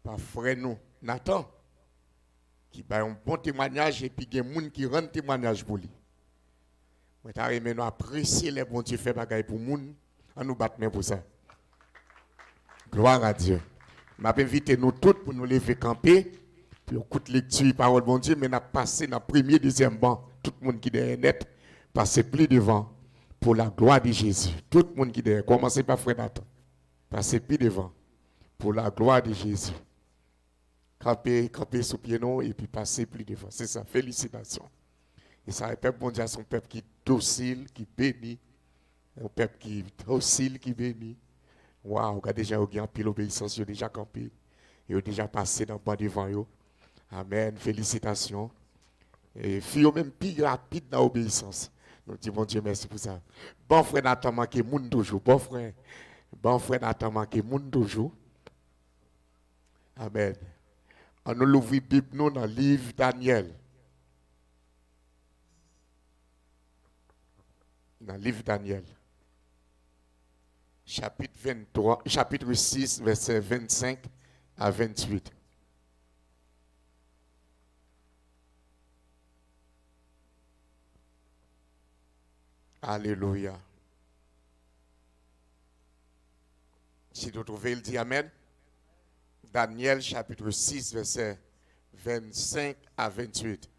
par frère nous, Nathan, qui a un bon témoignage et puis il y a des gens qui rendent témoignage pour lui. Moi, je nous apprécier les bons Dieu fait bagaille pour les gens, on nous battre pour ça. Gloire à Dieu. Je invité nous tous pour nous lever camper, puis écouter lecture parole bon Dieu, mais nous passé dans le premier, deuxième banc. Tout le monde qui est net, passez plus devant pour la gloire de Jésus. Tout le monde qui est derrière, commencez par frère Nathan. Passez plus devant pour la gloire de Jésus. Camper sous pied nous et puis passer plus devant. C'est ça, félicitations. Et ça, le peuple bon Dieu, c'est un peuple qui est docile, qui bénit. Un peuple qui est docile, qui bénit. Waouh, regardez déjà, il y a un pile obéissance, il a déjà campé. Il a déjà passé dans le banc devant eux. Amen, félicitations. Et fille même plus rapide dans l'obéissance. Nous disons, mon Dieu, merci pour ça. Bon frère Nathan manqué moun toujours. Bon frère Nathan manqué moun toujours. Amen. On nous l'ouvre Bible nous dans le livre Daniel. Dans le livre Daniel. Chapitre 6, versets 25 à 28. Alléluia. Si vous trouvez, il dit Amen. Daniel chapitre 6, versets 25 à 28.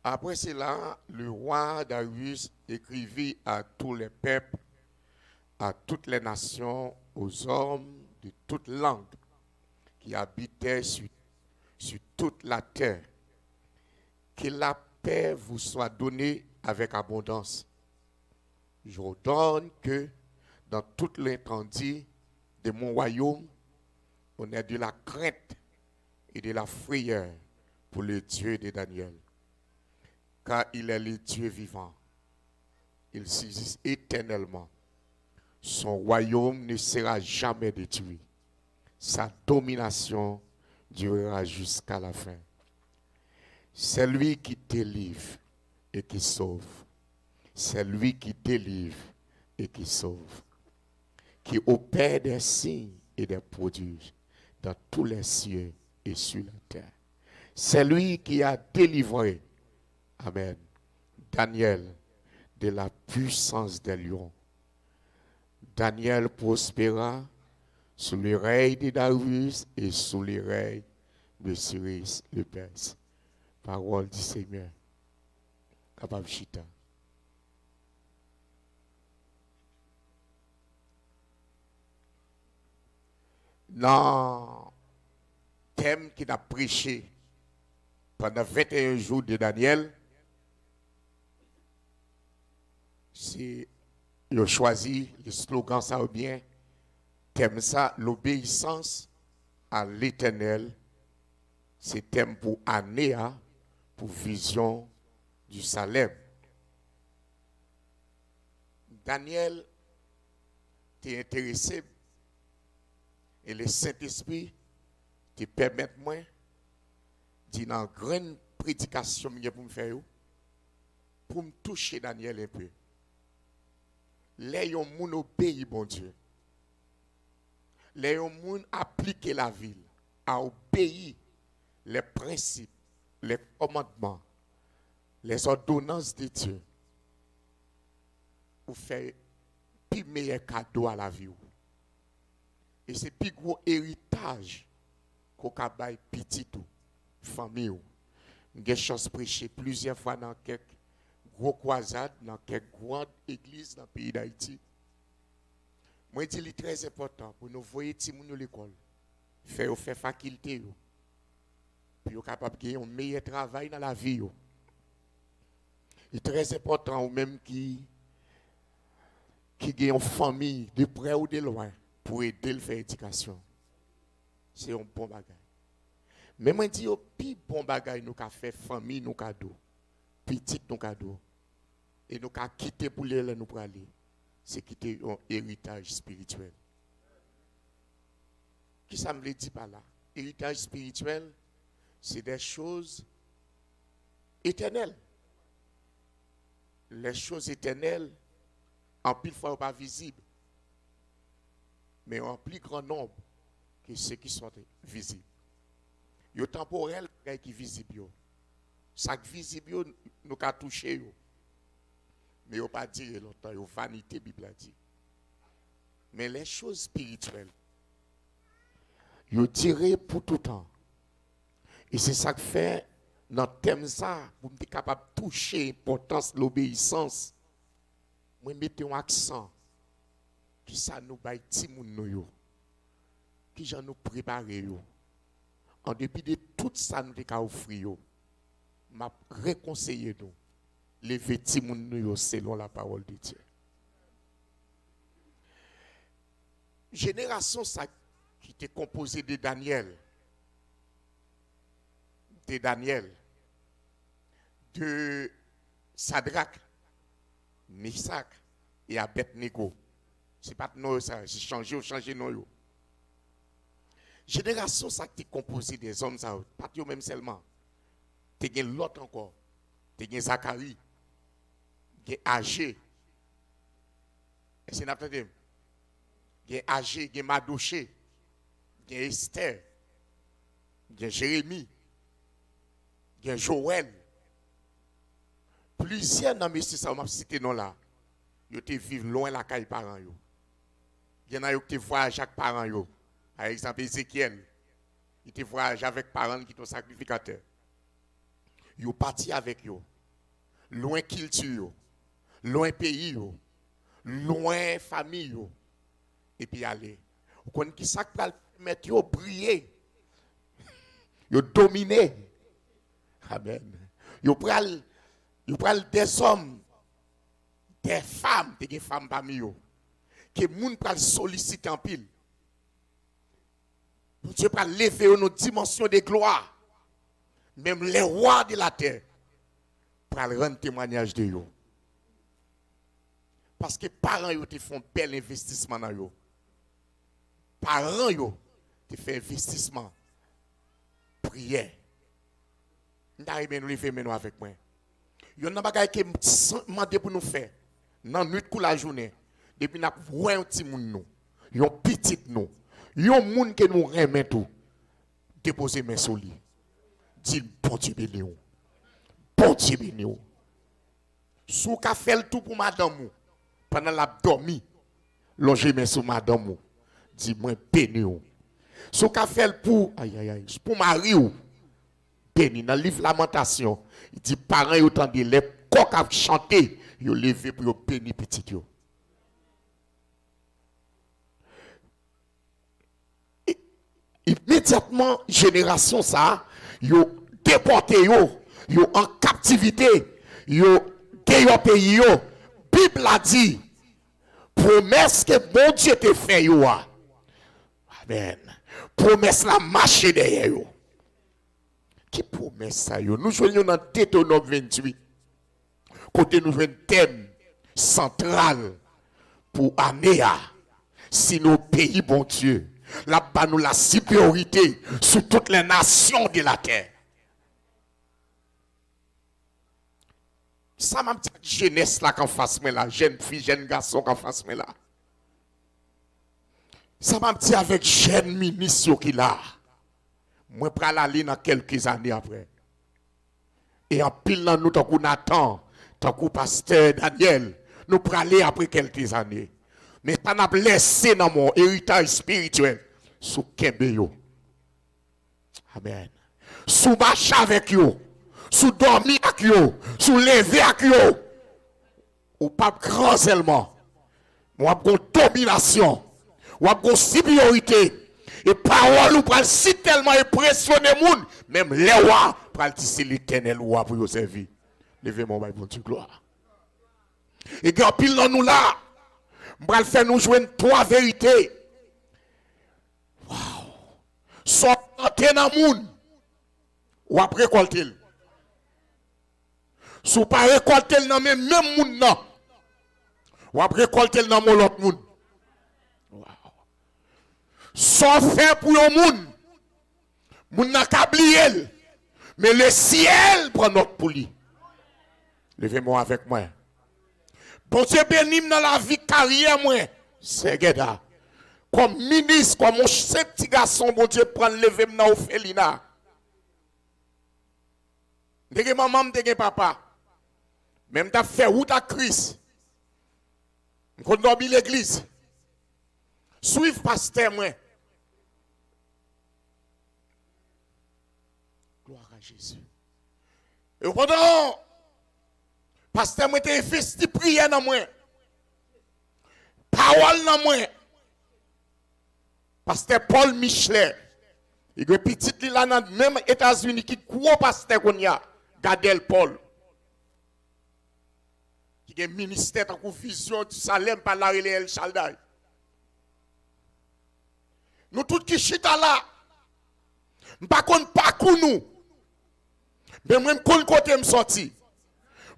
Après cela, le roi Darius écrivit à tous les peuples, à toutes les nations, aux hommes de toutes langues qui habitaient sur toute la terre. Que la paix vous soit donnée avec abondance. J'ordonne que dans toute l'étendue de mon royaume, on ait de la crainte et de la frayeur pour le Dieu de Daniel. Car il est le Dieu vivant. Il subsiste éternellement. Son royaume ne sera jamais détruit. Sa domination durera jusqu'à la fin. C'est lui qui délivre et qui sauve. C'est lui qui délivre et qui sauve. Qui opère des signes et des prodiges dans tous les cieux et sur la terre. C'est lui qui a délivré, amen, Daniel de la puissance des lions. Daniel prospéra sous le règne de Darius et sous le règne de Cyrus le Perse. Parole du Seigneur. Capable chita. Dans le thème qu'il a prêché pendant 21 jours de Daniel, c'est il a choisi le slogan ça ou bien thème ça, l'obéissance à l'Éternel. C'est thème pour année, pour vision du Salem. Daniel t'est intéressé et le Saint-Esprit te permet moi d'une grande prédication pour me faire pour me toucher Daniel un peu. Les gens obéissent, bon Dieu. Les gens appliquent la ville, à obéir les principes, les commandements, les ordonnances de Dieu. Pour faire plus meilleur cadeau à la vie. Et c'est plus gros héritage qu'on a bail petit tout, famille. J'ai chance de prêcher plusieurs fois dans quelques gros croisades, dans quelques grandes églises dans le pays d'Haïti. Moi, je dis c'est très important pour nous voir les gens à l'école, faire faculté, puis être capable de gagner un meilleur travail dans la vie. C'est très important, ou même qui gagne une famille de près ou de loin pour aider le faire éducation. C'est un bon bagage. Mais moi, je dis, le plus bon bagage, nous avons fait famille, nous cadeaux, petit, nous cadeaux, et nous avons quitté pour aller nous aller. C'est quitter un héritage spirituel. Qui ça me le dit par là? Héritage spirituel, c'est des choses éternelles. Les choses éternelles, en plus fois pas visibles, mais en plus grand nombre, que ceux qui sont visibles. Yo temporel qui visible yo. Chaque visible yo nous ka toucher yo. Mais yo pas dire longtemps, yo vanité Bible a dit. Mais les choses spirituelles yo tiré pour tout temps. Et c'est ça que fait dans thème ça pour être capable de toucher l'importance de l'obéissance. Moi mettez un accent qui ça nous bail ti moun nou yo. Qui j'en nous préparer yo. En dépit de tout ça nous te ka offrir yo. M'a réconseiller nous lever ti moun nou yo selon la parole de Dieu. Génération ça qui était composée de Daniel, de Sadrach, Meshach et Abednego. C'est pas non ça, c'est changer non yo. Génération ça qui est composée des hommes ça, pas yo même seulement. Tu as l'autre encore. Tu as Zacharie, tu as Agé. Est-ce que vous entendez? Tu as Agé, tu as Madoché, tu as Esther, tu as Jérémie, tu as Joël. Plusieurs dans mes ça m'a cité non là. Yo te vivent loin la caille parents yo. Il y en a qui te voyagent avec parents yo. Par exemple Ézéchiel, il te voyage avec parents qui sont sacrificateurs. Yo parti avec yo. Loin culture, loin pays yo, loin famille yo. Et puis aller. Vous connaissez qui ça va mettre yo briller. Yo dominer. Amen. Yo pral des hommes, des femmes, des femmes parmi eux, que moun pral solliciter en pile. Dieu pral lever une dimension de gloire. Même les rois de la terre pral rendre témoignage de eux. Parce que parents yo te font bel investissement dans eux. Parents yo te fait investissement. Prière. N'arrive nous lever maintenant avec moi. Il y a un bagage qui demandé pour nous faire. Dans nuit pour la journée. Depuis nous avons un petit monde nous. Yon petit nous. Yon monde que nous remet tout. Déposer mes sur lui. Dis bon Dieu béni ou. Bon Dieu béni ou. Sou ka fait le tout pour madame ou. Pendant la dormi. Longer mes sur madame ou. Dis moi béni ou. Sou ka fait le pour pour mari ou. Béni dans le livre Lamentation. Il dit parents yo tande les coq a chanté, yo levé pour yo béni petit yo. Immédiatement génération ça, yo déporté yo en captivité, yo gagne pays yo. Bible a dit promesse que bon Dieu te fait yo. Amen. Promesse la marcher derrière yo. Qui promesse ça yo? Nous joignons dans Deutéronome 28. Côté nous un thème central pour Anéa. Si nos pays, bon Dieu, là-bas nous la supériorité sur toutes les nations de la terre. Ça m'a dit jeunesse là qu'en face moi là, jeune fille, jeune garçon qu'en face moi là. Ça m'a dit avec jeune ministre qui là. Moi, je vais aller dans quelques années après. Et en pile dans nous, tant qu'on attend, tant qu'on pasteur Daniel, nous allons aller après quelques années. Mais ça n'a pas laissé dans mon héritage spirituel sous Kembe. Amen. Sous marcher avec yo, sous dormir avec yo, sous lever avec yo. Ou pas grand seulement. Moi, j'ai une domination. Moi, j'ai une supériorité. Et parole ou pral si tellement impressionné moun, même les rois pral tisser l'éternel roi pour yo servir. Levez mon bail pour Dieu gloire. Et grand pile dans nous là, pral faire nous jouer trois vérités. Wow. Sortez dans moun ou après récolter. Sou pas récolter dans même moun nan. Ou après récolter dans mon l'autre moun. Sans faire pour le monde. Moun n'a qu'à oublier. Mais le ciel prend notre pour lui. Levez-moi avec moi. Bon Dieu béni dans la vie carrière moi. C'est Geda. comme ministre, comme mon petit garçon, bon Dieu, prendre lever dans Ophelina. Dès maman, dès papa. Même t'as fait route à Christ. On dormi l'église. Suivre pasteur moi. Gloire à Jésus. Et pendant pasteur moi t'ai investi prière dans moi. Parole dans moi. Pasteur Paul Michelet. Il y a petit là dans même États-Unis qui gros pasteur qu'on y a, Gadel Paul. Qui a un ministère de vision du Salem par la El Shaddai. Nous tous qui chita là, pas qu'on pas nous. Mais moi je côté me sorti.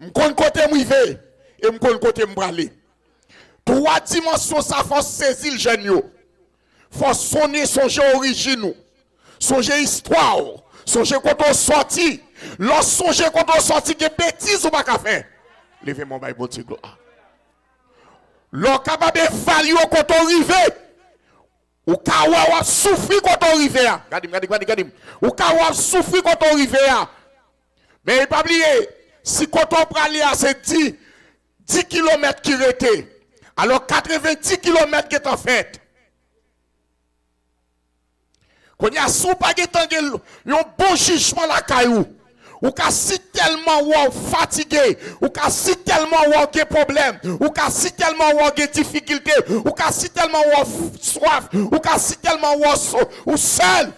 Je côté me rivé et je côté me braler. Trois dimensions ça faut saisir le jeune. Faut sonner songer origine, songer histoire, songer quand on sorti. Lorsque songer quand on sorti des bêtises ou pas qu'à faire. Levez mon bail bon Dieu gloire. L'on capable d'évaluer quand on arrive. Ou ka souffrir quand on arrive. Regardez. Ou ka souffrir quand on arrive. Mais il pas oublier, si quand on prend là c'est 10 km qui restent. Alors 90 km qui est en fait. Quand il y a sous pas un bon jugement la caillou. Ou ka si tellement ou fatigué, ou ka si tellement ou problème, ou ka si tellement ou difficulté, ou ka si tellement ou soif, ou ka si tellement ou seul.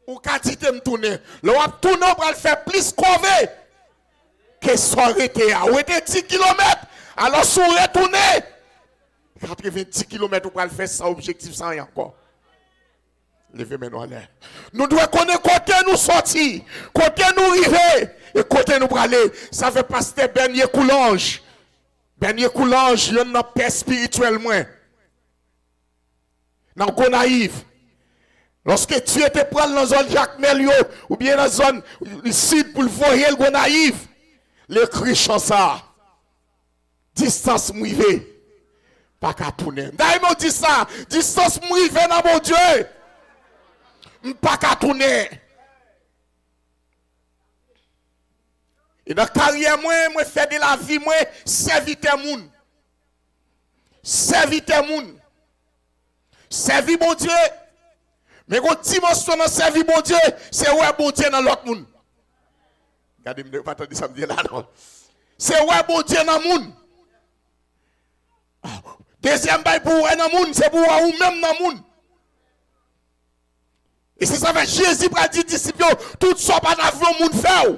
Ou ka dit me tourner. Le wap tourner pour le faire plus cover que soit arrêté à. Ou était 10 km. Alors si on retourne 90 km pour le faire sans objectif sans rien encore. Levez maintenant en l'air. Nous devons connaître côté nous sortir, côté nous arriver et côté nous aller. Ça fait pasteur Bernier Coulange. Bernier Coulange, il y a une paix spirituelle moins. Dans le naïf. Lorsque tu étais prendre dans la zone Jacques Melio ou bien dans la zone sud pour le voir le naïf, les cris chantent ça. Distance mouillée. Pas qu'à tourner. D'ailleurs, dit ça. Distance mouillée dans mon Dieu. Pas qu'à tourner. Et dans la carrière, moi, fais de la vie, moi, serviteur moun. Serviteur moun. Servi bon Dieu. Mais quand dimension dans servir bon Dieu, c'est ouais bon Dieu dans l'autre moun. Regardez, je ne pas attendre ça me dire là, non. C'est ouais bon Dieu dans le moun. Deuxième bail pour ouais dans le moun, c'est pour ouais ou même dans le moun. Et c'est ça que Jésus a dit disciples, tout ça pas d'avoir moun faire.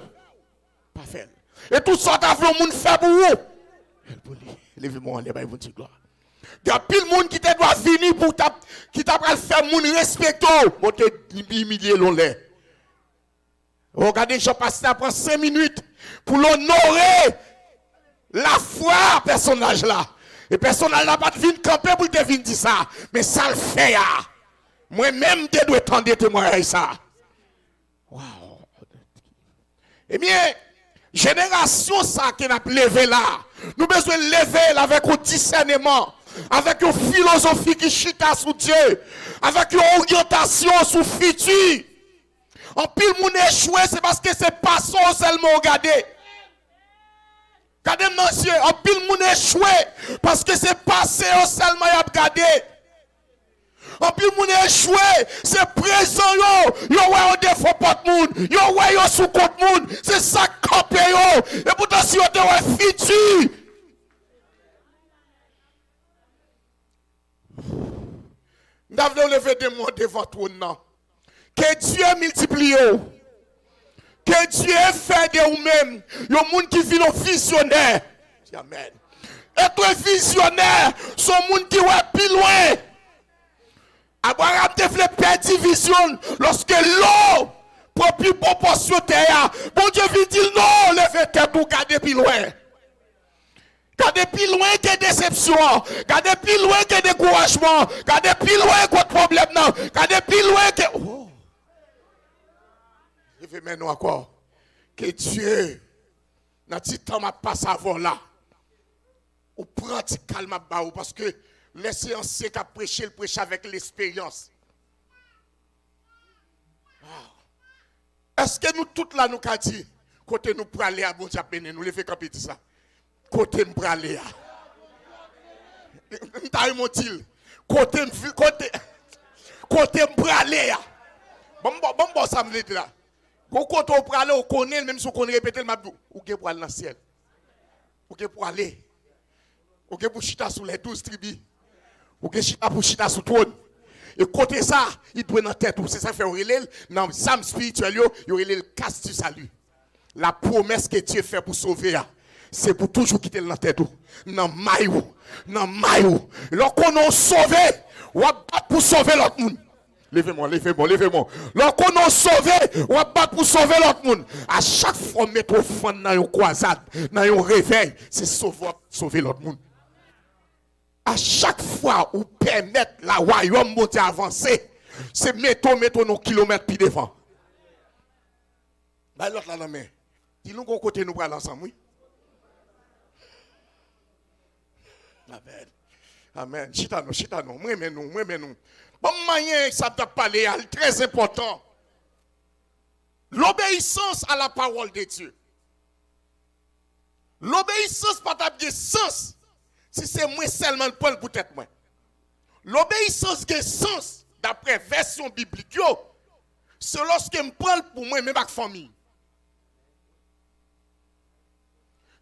Pas faire. Et tout ça d'avoir moun faire pour vous. Levez-moi en l'air, vous dire gloire. Il y a pile monde qui te doit venir pour qui t'a faire moun respecter. Pour te humilier l'on-l'air. Regardez, je passe ça prend 5 minutes pour l'honorer la foi personnage là. Et personnage là pas de venir camper pour te venir dire ça. Mais ça le fait. Moi-même, je dois attendre témoigner ça. Wow. Eh bien, génération ça qui n'a levé là. Nous avons besoin de lever avec un discernement, avec une philosophie qui chita sous Dieu, avec une orientation sous le futur. En pile, moun échoué, c'est parce que c'est pas ça seulement regardé. Regardez monsieur, en pile, moun échoué, parce que c'est passé seulement regardé. En plus, moun échoué, c'est présent yo ouais au défaut pas de moun, yo ouais yo sous compte moun, c'est ça campé yo. Et pourtant si yo te ouais futur. Nous devons lever des mots devant tout nom. Que Dieu multiplie. Que Dieu fait de vous-même. Yo moun qui vit visionnaire. Amen. Être visionnaire, son moun qui ouais plus loin. Abraham te fait perdre division lorsque l'eau pour plus proportion terre. Bon Dieu vit dire non, levez tête pour garder plus loin. Gardez plus loin que déception, gardez plus loin que découragement, gardez plus loin que problème non, gardez plus loin que oh. Je vais maintenant encore que Dieu dans ce temps m'a pas savoir là. Ou pratiquement calme parce que Laissez ancien qui a prêché, le prêche avec l'expérience. Est-ce que nous toutes là nous avons dit, côté nous pour aller à bon Dieu béni, nous les fait camper ça. Côté nous pour aller à. Côté pour aller à. Bon, ça me dit là. Côté pour aller, on connaît, même si on connaît répéter le mabdou. Ou pour aller dans le ciel. Ou pour aller. Ou pour chita sous les 12 tribus. Ou pour chita sous le trône. Et côté ça, il doit dans la tête. C'est ça fait dans le psaume spirituel, il y a le casse du salut. La promesse que Dieu fait pour sauver, c'est pour toujours quitter dans la tête. Dans le maillot. Lorsqu'on a sauvé, on va battre pour sauver l'autre monde. Levez-moi. Lorsqu'on a sauvé, on va battre pour sauver l'autre monde. À chaque fois, mettre au fond dans une croisade, dans un réveil, c'est sauver l'autre monde. À chaque fois où permettre la royaume monter avancer, c'est mettre nos kilomètres plus devant. Bah l'autre là la main. Dis-nous qu'on côté nous pour aller ensemble, oui. Amen. Chita nous. Moi nous. Bon moyen ça t'a parlé, très important. L'obéissance à la parole de Dieu. L'obéissance pas de sens. Si c'est moi seulement le point pour être moi. L'obéissance a sens, d'après version biblique, c'est lorsque je prends pour moi, même ma famille.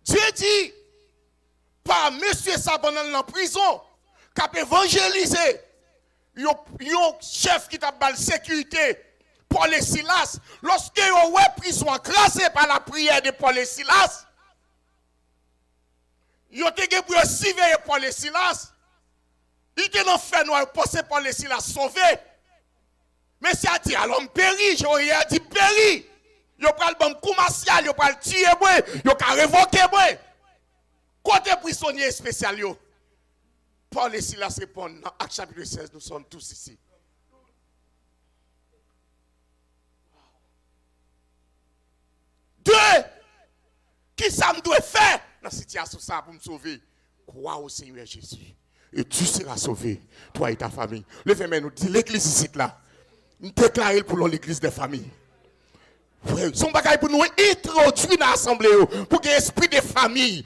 Dieu dit, par monsieur Sabanel en prison, qui a évangélisé, un chef qui t'a la sécurité, Paul et Silas, lorsque il a une prison écrasée par la prière de Paul et Silas, il a été pour surveiller Paul et Silas. Il était dans le fait noir, pensé Paul et Silas sauvé. Mais c'est à dire, alors je péris, j'ai dit péris. Il a pris le bon coup martial, il a pris le tuer, il a révoqué. Côté prisonnier spécial, Paul et Silas répondent dans Acte chapitre 16, nous sommes tous ici. Deux, qui ça me doit faire dans cette situation ça pour me sauver? Crois au Seigneur Jésus. Et tu seras sauvé, toi et ta famille. Levez-moi, nous dit l'église ici là. Nous déclarons pour l'église des familles. Son bagage pour nous introduire dans l'assemblée pour que l'esprit de famille,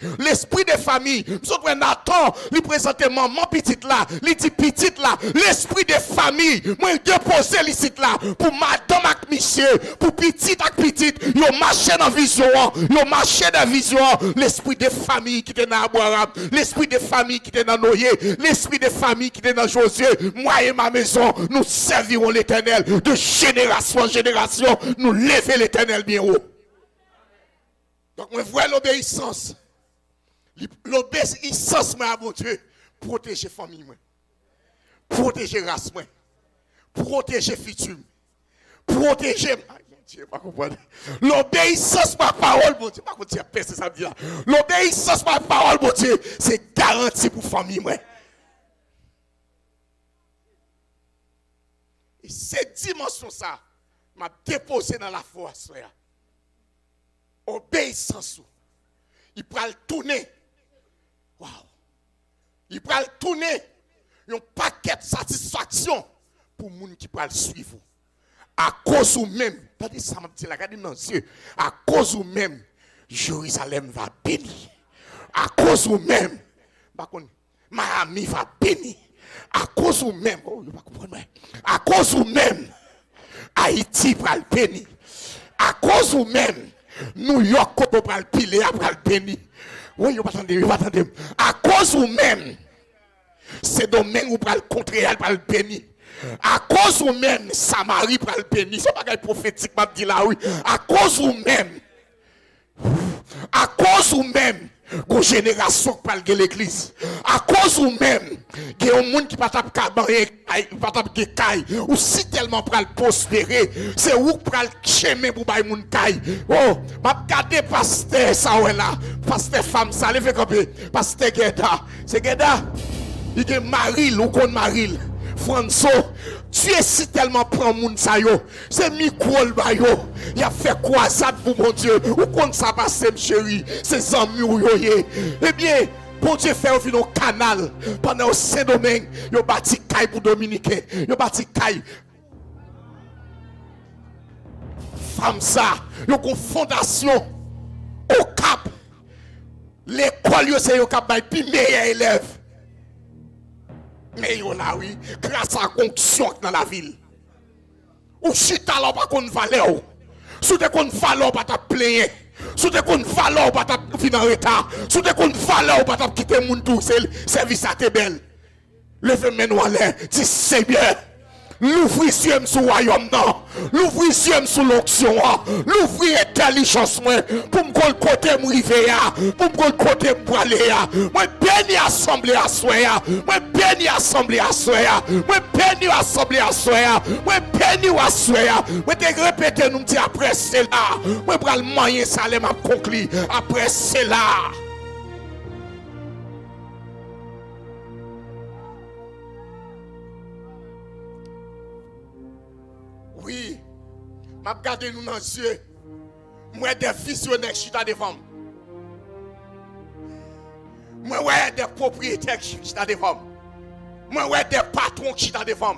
nous sommes Nathan, lui présenter maman petite là, lui dit petite là, l'esprit de famille, moi déposer ici là pour madame ak monsieur, pour petite ak petite, yo marché dans vision, l'esprit de famille qui était dans Abraham, l'esprit de famille qui était dans Noé, l'esprit de famille qui était dans Josué, moi et ma maison, nous servirons l'Éternel de génération en génération, nous lever l'Éternel bien haut. Donc, on voit l'obéissance. L'obéissance, mon Dieu, protéger famille, protéger race, protéger futur, protéger. L'obéissance, ma parole, mon Dieu, pas qu'on tire c'est ça me dit là. L'obéissance, ma parole, mon Dieu, c'est garanti pour famille, Et cette dimension, ça, m'a déposé dans la foi, frère. Obéissance. Il peut le tourner. Waouh. Il peut le tourner. Un paquet de satisfaction pour les gens qui peuvent le suivre. À cause ou même, regardez ça, m'a dit, regardez dans les yeux. À cause ou même, Jérusalem va bénir. À cause ou même, Miami va bénir. À cause ou même, à cause ou même, Haïti va le bénir. À cause ou même, New York va le piler, va le bénir. Oui, vous attendez. À cause ou même, c'est domaine où va le contrer, va le bénir. À cause ou même, Samarie va le bénir. C'est pas un prophétique, m'a dit là, oui. À cause ou même, une génération qui parle de l'église. À cause ou même, il y a un monde qui ne peut pas caille, ou si tellement pour prospérer, c'est où pour le chemin pour bailler mon caille. Oh, m'a regardé pasteur ça ouais là, pasteur femme ça, levez camper, pasteur Geda. C'est Geda. Il y a Maril ou qu'on Maril. François, tu es si tellement prend moun sa yo, c'est micro ba yo, il a fait croisade pour mon Dieu, ou quand ça passe chéri, c'est amis ou yo. Eh bien, Bon Dieu fait un canal pendant Saint-Domingue. Yo bâti caille pour Dominicain. Yo bâti caille. Femme ça, yo une fondation au Cap. L'école yo c'est yo Cap bay pi meilleur élève. Mais yo là oui, grâce à la condition dans la ville. Ou chita là pas qu'on valeur. Sous te qu'on valeur pas ta plaigner. Sous te qu'on valeur pas ta fin en retard. Sous te qu'on valeur pas ta quitter moun tout service à te belle. Levez mes noix là, dis Seigneur. L'ouvrir sur le royaume, l'ouvrir sur l'onction, l'ouvrir intelligence pour me côté me pour me côté me aller. Moi béni assemblée à soya, moi béni assemblée à soya, moi béni assemblée à soya, moi béni à soya. Moi te répéter nous dire après cela, moi pral moyen ça les m'a conclu après cela. Oui, m'a regardé nous dans les yeux. Moi des visionnaires qui sont devant. Moi ouais des propriétaires qui sont devant. Moi ouais des patrons qui sont devant.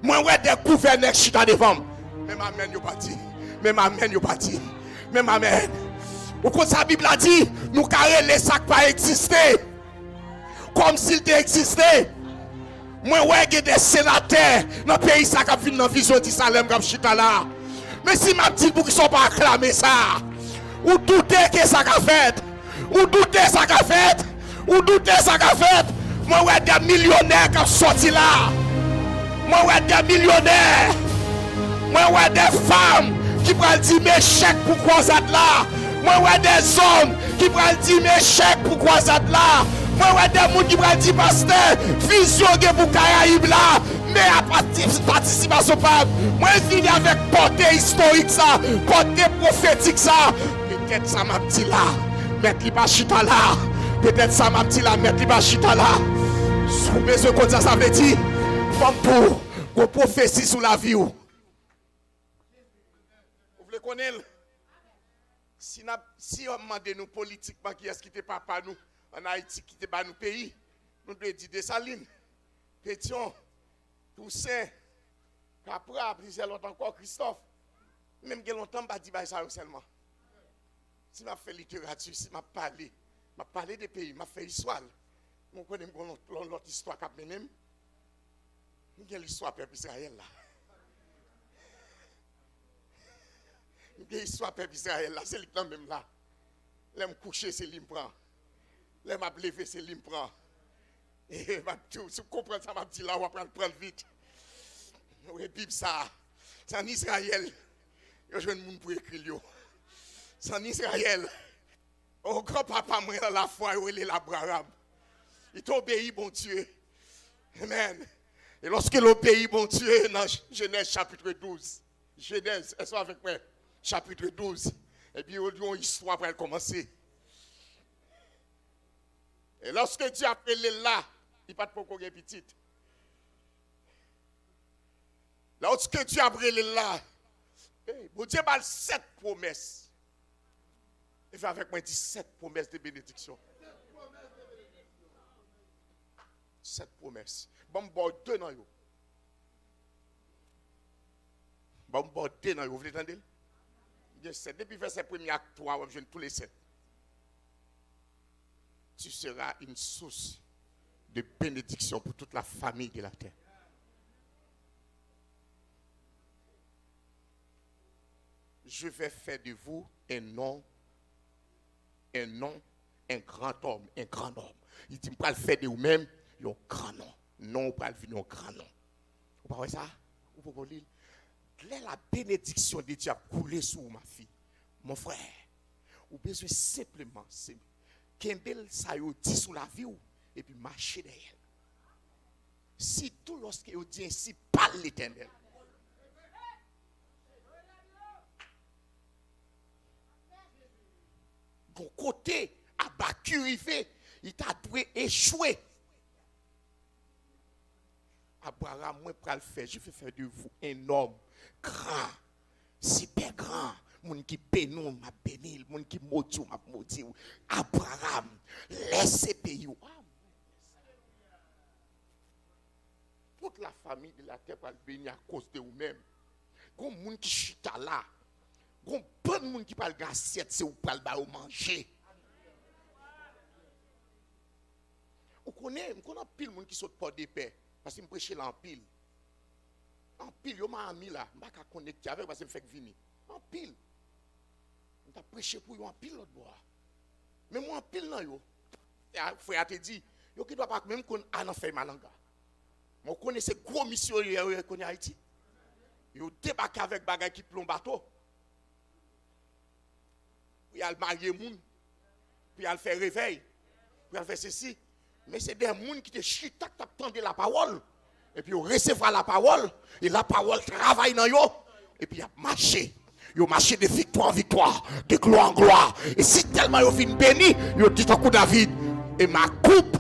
Moi ouais des gouverneurs qui sont devant. Même amen yo parti. Même amen yo parti. Même amen. Ou comme sa Bible a dit, nous carré les sacs pas exister. Comme s'il existait. Moi ouais des sénateurs dans le pays ça qui vient dans vision de Salem comme chita là. Mais si m'a dit pour qu'ils sont pas acclamer ça. Ou doutez que ça a fait. Ou doutez ça a fait. Ou doutez ça a fait. Moi ouais des millionnaires qui sont sortis là. Moi ouais des millionnaires. Moi ouais des femmes qui prennent 10 000 chèques pour croisade là. Moi ouais des hommes qui prennent 10 000 chèques pour croisade là. Moi, ouais, des gens qui prennent 10 pasteur, vision pour Caraïbes là, mais à participation pas. Moi, je viens avec portée historique ça, portée prophétique ça. Peut-être ça m'a dit là, mettre les chita là. Peut-être ça m'a dit là, mettre les chita là. Sous mes yeux, comme ça veut dire, comme pour prophétie sur la vie. Vous voulez connaître? Si on demande nous politiquement qui est-ce qui était papa nous, en Haïti qui était pas nos pays, nous devons dire Dessalines, Pétion, Toussaint, Capra, plusieurs longtemps encore, Christophe. Même que longtemps, je ne dis pas ça seulement. Si je fais littérature, si je parle des pays, je fais l'histoire. Je connais l'autre histoire qui a mené. Je l'histoire du peuple Israël là. L'histoire du peuple Israël là, c'est le même là. Là, je coucher, c'est lui qui prend. Là, je me lever, c'est lui qui prend. Et si vous comprenez ça, je me dis là, on va prendre vite. Oui, Bible ça. C'est en Israël. Il y a des gens pour écrire. C'est en Israël. Au grand-papa, moi, dans la foi, il est l'Abraham. Il t'obéit, bon Dieu. Amen. Et lorsque l'obéit, bon Dieu, dans Genèse chapitre 12. Genèse, est-ce avec moi? Chapitre 12. Et puis, il y a une histoire pour commencer. Et lorsque Dieu a appelé là, il n'y a pas de pourquoi petit. Lorsque Dieu a appelé là, bon Dieu a 7 promesses. Il fait avec moi 17 promesses de bénédiction. 7 promesses. Bon, deux dans vous. Bon, deux dans vous. Vous l'entendez? Depuis verset 1er acte 3, on vient tous les 7. Tu seras une source de bénédiction pour toute la famille de la terre. Je vais faire de vous un grand homme. Il dit, je vais faire de vous-même un grand nom. Non, je vais faire un grand nom. Vous voyez ça? Vous pouvez lire. La bénédiction de Dieu a coulé sur ma fille. Mon frère, vous avez besoin simplement Kembel ça yo dit sur la vie et puis marcher derrière. Si tout lorsque vous dit ainsi parle l'Éternel. Bon côté abattu arrivé, il t'a dû échouer. Abraham, moi pour le faire, je vais faire de vous un homme grand, super grand, Moun qui bénou m'a béni, moun qui maudit m'a maudit. Abraham, laissez pays. Toute la famille de la terre va bénir à cause de vous-même. Gon moun qui chita là. Gon bon moun qui parle d'assiette, c'est ou pral ba ou manger. Vous connaissez pile moun qui saute porte de paix parce que me prêcher là en pile. En pile yo m'a ami là, m'pa ka connecter avec parce que me fait venir. En pile. On t'a prêché pour yo en pile l'autre bois. Mais moi en pile nan yo. Frère te dit, yo qui doit pas même qu'on a nan fait malanga. Moi connais ces gros missionnaires yo connais Haïti. Yo débarqué avec bagay qui plomb bateau. Puis al marier moun. Puis al faire réveil. Puis al faire ceci. Mais c'est des gens qui te chita qui t'attendent la parole. Et puis, ils recevoir la parole. Et la parole travaille dans eux. Et puis, ils marché. Ils marché de victoire en victoire. De gloire en gloire. Et si tellement ils viennent béni, ils dit à coup David. Et ma coupe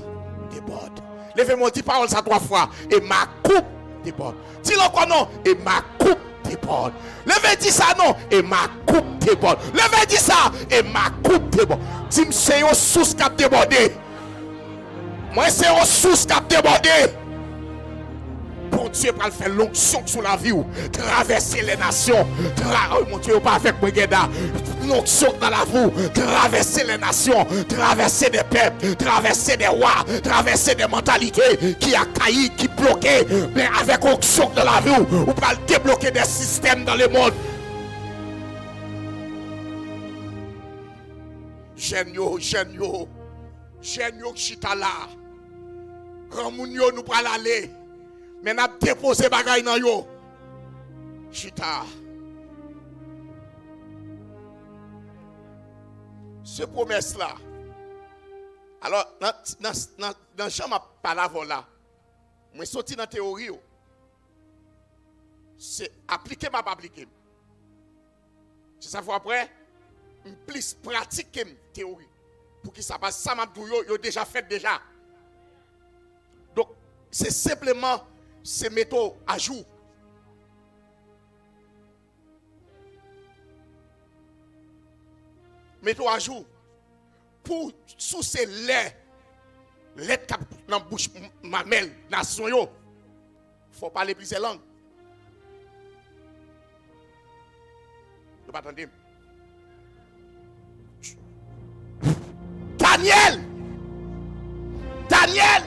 déborde. Levez-moi, dis parole ça 3 fois. Et ma coupe déborde. Dis-le encore non. Et ma coupe déborde. Levez dis ça non. Et ma coupe déborde. Levez dis ça. Et ma coupe déborde. Dis-moi, c'est une source qui a débordé. Moi, c'est une source qui a débordé. Bon Dieu, pour faire l'onction sur la vie, traverser les nations. Oh mon Dieu, pas avec moi, l'onction dans la vie, traverser les nations, traverser des peuples, traverser des rois, traverser des mentalités qui a caillé, qui bloqué. Mais avec l'onction dans la vie, vous pouvez débloquer des systèmes dans le monde. Jeune yo, chita là. Ramounio nous pral aller. Mais n'a déposé bagay nan yo. Chita. Ce promesse là. Alors dans champ parole là. Moi sorti dans théorie. C'est appliquer m'a pas appliquer. C'est ça fois après plus pratique que théorie. Pour que ça passe ça m'a yo déjà fait déjà. Donc c'est simplement se mettre à jour. Mettons à jour. Pour sous ces lettres cap dans bouche mamelle nation yo. Faut parler plusieurs langues. Vous pas attendre. Daniel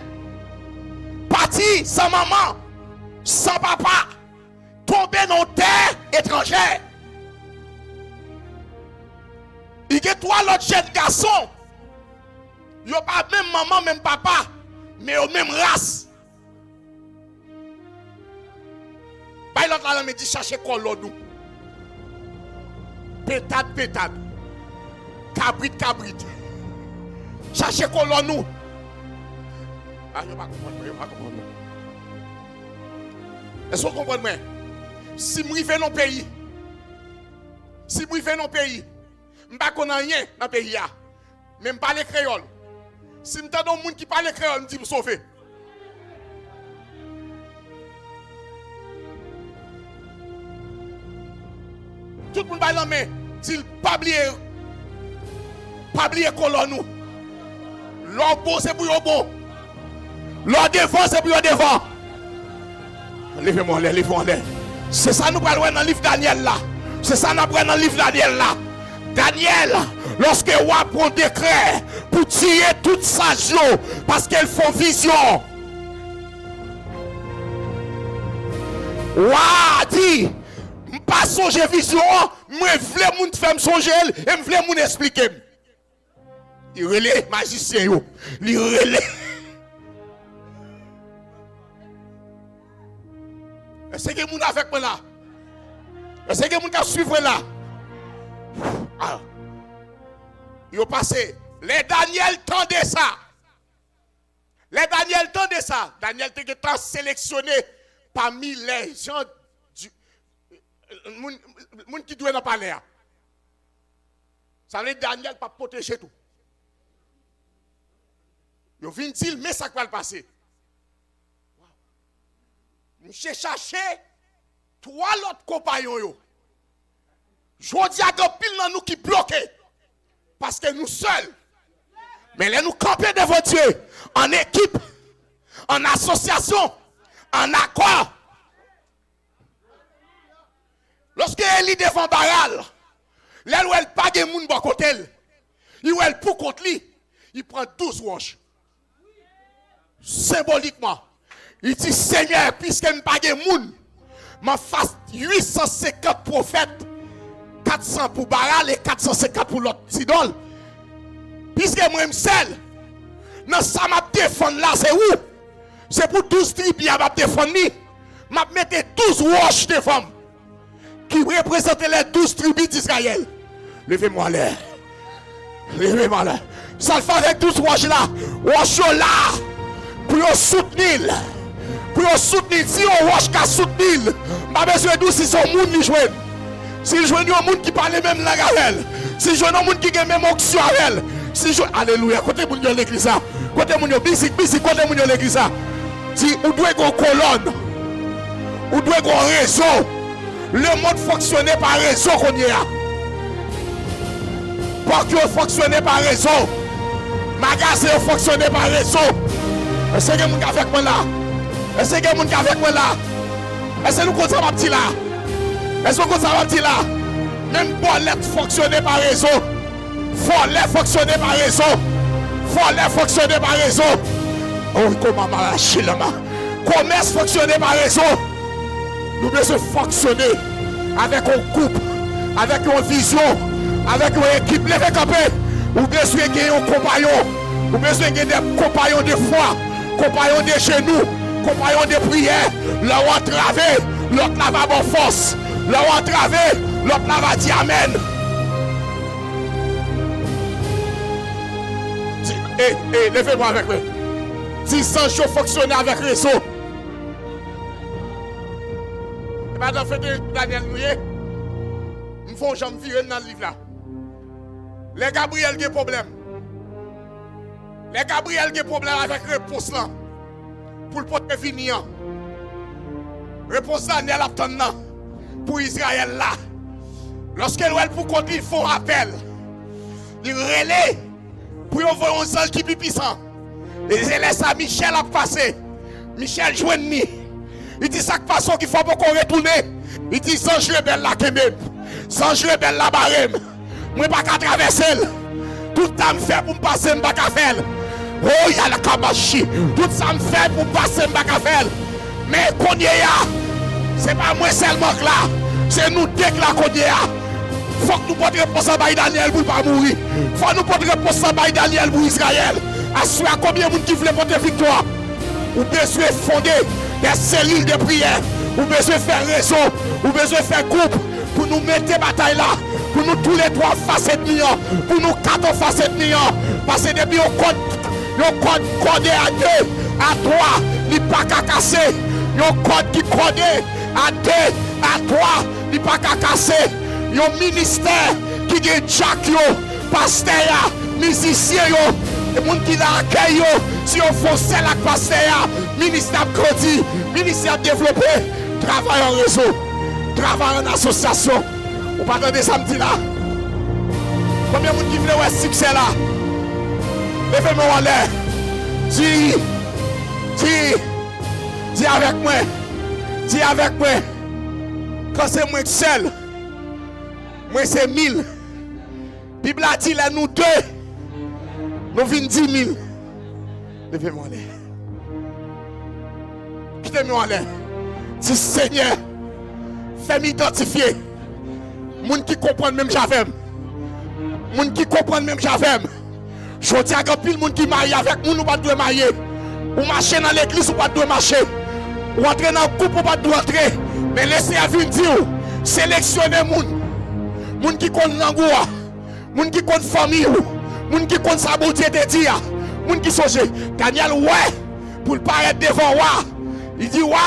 parti sans maman, sans papa, tombé dans terre étrangère. Il y a 3 autres jeunes garçons. Ils n'ont pas même maman, même papa, mais ils ont même race. Bah, l'autre là me dit chercher quoi l'autre. Pétade. Cabrit. Cherchez quoi nous. Ah, je ne pas comprendre. Est-ce que vous comprenez? Si je vais dans le pays, je ne sais pas rien dans le pays. Mais je ne parle pas créole. Si je suis dans un monde qui parle créole, je dis me sauver. Tout le monde parle en main. Dit pas oublier colon nous. L'or bon c'est pour bon. L'or devant c'est pour devant. Levez-moi l'air. C'est ça nous parlons dans le livre Daniel là. C'est ça nous parlons dans le livre Daniel là. Daniel, lorsque roi prend décret pour tirer toute sa joie parce qu'elles font vision. Roi dit, pas songer vision, moi vle moun faire songer et me vle moun expliquer. Il relève magicien yo, il relève. Est-ce que moun avec moi là? Est-ce que moun ka suivre là? Ah. Yo passé, les Daniel tendaient ça. Daniel était sélectionné parmi les gens moun qui doit dans palais. Ça veut dire Daniel pas protéger tout. Yo vinn dire mais ça va passer. Monsieur chercher 3 autres compagnons yo. Je dis à pile dans nous qui bloquent. Parce que nous seuls. Mais là, nous camper devant Dieu. En équipe. En association. En accord. Lorsque Élie devant Baal. Là où elle pas de moun bon côté. Il ou elle pour contre lui. Il prend 12 roches. Symboliquement. Il dit Seigneur, puisque je pas de moun. M'en fasse 850 prophètes. 400 pour Baal et 450 pour l'autre idole. Puisque moi, je suis seul, dans ça, je défendre là, c'est où? C'est pour 12 tribus, je vais défendre. Je vais mettre 12 roches de femmes qui représentent les 12 tribus d'Israël. Levez-moi là. Levez-moi là. Ça le fait avec 12 roches là. Roches là. Pour soutenir. Pour soutenir. Si on roche qui soutenir, je n'ai pas besoin de si son monde qui joue. Si je joue un monde qui parle même langue avec elle. Si je joue un monde qui a même onction avec elle. Si je alléluia, côté mon l'église, côté mon bisi, côté mon l'église, si vous devez une colonne, vous devez un réseau, le monde fonctionne par réseau qu'on y a. Parce que fonctionne par réseau, magasin fonctionne par réseau. Est-ce que vous avez avec moi là? Est-ce que vous avez avec moi là? Est-ce que nous continuons à petit là? Est-ce que nous continuons à petit là? Même Bolette fonctionne par réseau. Faut les fonctionner par réseau. Faut les fonctionner par réseau. Oh, comment m'arracher là bas. Commerce fonctionner par réseau. Nous devons fonctionner avec un groupe, avec une vision, avec une équipe. Levez campé. Nous besoin de un compagnon. Nous besoin de des compagnons de foi, compagnons de genoux, compagnons de prière. Là où on travaille, l'autre là va bonne force. Là où on travaille, l'autre là va dire amen. Levez-moi avec moi. Si sans chaud fonctionner avec réseau. Et pas dans le fait de Daniel Nouye, il faut que j'en vire dans le livre là. Les Gabriel ont des problèmes. Les Gabriel ont des problèmes avec réponse là. Pour le porter venir. Réponse Daniel attendant. Pour Israël là. Lorsqu'elle pour contre ils font appel. Ils relaient. Pour envoyer un ange qui est plus puissant. Et ils laissent à Michel à passer. Michel joue ni. Il dit ça que façon qu'il faut pour qu'on retourne. Il dit ange rebelle là quand même. Ange rebelle là barème. Moi pas qu'à traverser. Tout ça me fait pour me passer, je ne pas qu'à faire. Oh, il y a la kamachi. Tout ça me fait pour me passer, je ne pas qu'à faire. Mais qu'on y a, ce n'est pas moi seulement là. C'est nous deux là qu'on y a. Il faut que nous portions réponse à Daniel pour ne pas mourir. Il faut que nous portions réponse à Daniel pour Israël. À combien de gens qui veulent porter victoire? Ou besoin fonder des cellules de prière. Ou besoin faire réseau. Ou besoin faire groupe. Pour nous mettre bataille là. Pour nous tous les trois facettes millions. Pour nous quatre facettes millions. Parce que depuis on code codé à 2, à 3, il n'y a pas qu'à casser. Un code qui codé à 2, à 3, il n'y a pas qu'à casser. Un ministère qui est Jack, pasteur, musicien, les gens qui l'accueillent, si on fonce la pasteur, ministère grandi, ministère développé, travail en réseau, travail en association. Vous parlez de samedi là. Combien de gens qui veulent un succès là? Levez-moi en l'air. Dis avec moi. Dis avec moi. Quand c'est moi seul, moi c'est 1000. Bible a dit là, nous deux, nous venons 10 000. Levez-moi en l'air. Quittez-moi en l'air. Dis Seigneur, fais-moi identifier. Moun qui comprennent même j'avais. Moun qui comprennent même j'avais. Je dis à pile moun qui marie avec moun ou pas de marier. Ou marcher dans l'église ou pas de marcher. Ou entrer dans le couple ou pas de entrer. Mais laissez à venir dire, sélectionnez moun. Moun qui connaît l'angoisse. Moun qui connaît famille. Moun qui connaît sa beauté de dire. Moun qui songe. Daniel, ouais, pour le paraître devant wa. Il dit, wa.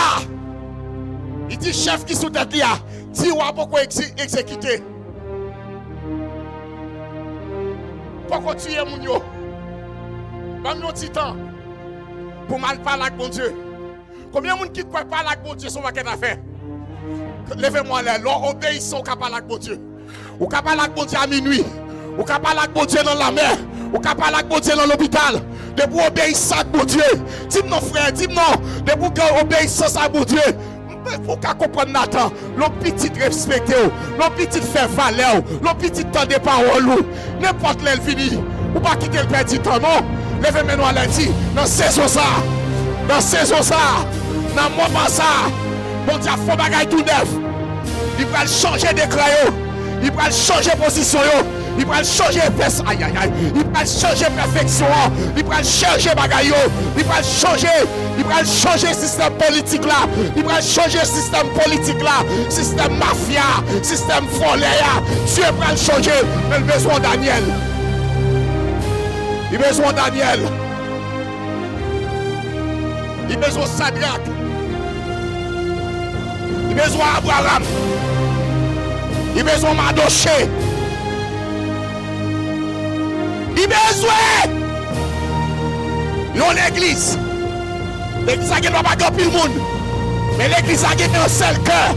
Il dit, chef qui sous tête là. Dis wa pourquoi exécuter. Pourquoi tuer moun yo? Bam yon titan. Pour mal parler avec bon Dieu. Combien de gens qui ne parlent avec bon Dieu sont pas qu'à faire? Levez-moi là, l'obéissance qu'à parler avec bon Dieu. Ou capable avec bon Dieu à minuit. Ou capable avec bon Dieu dans la mer. Ou capable avec bon Dieu dans l'hôpital. De pour obéissance à bon Dieu. Dis-moi non frère, dis-moi non. De pour obéissance à bon Dieu. Faut qu'à comprendre Nathan, l'on petit respecté, l'on petit fait valeur, l'on petit temps de parole, n'importe l'elle fini, ou pas quitter le petit temps, non? Levez maintenant à lundi, dans saison ça, dans moment ça, mon Dieu, faut bagaille tout neuf. Il va changer de crayon, il va changer position, il va changer aïe aïe aïe, il va changer perfection, il va changer bagaille, il va changer système politique là, il va changer système politique là, système mafia, système volé là, Dieu va changer, mais il a besoin Daniel. Il a besoin Daniel. Il a besoin Sadrach. Il a besoin Abraham. Il a besoin Madoché. Il a besoin l'église. L'église a pas grand pile monde. Mais l'église a un seul cœur.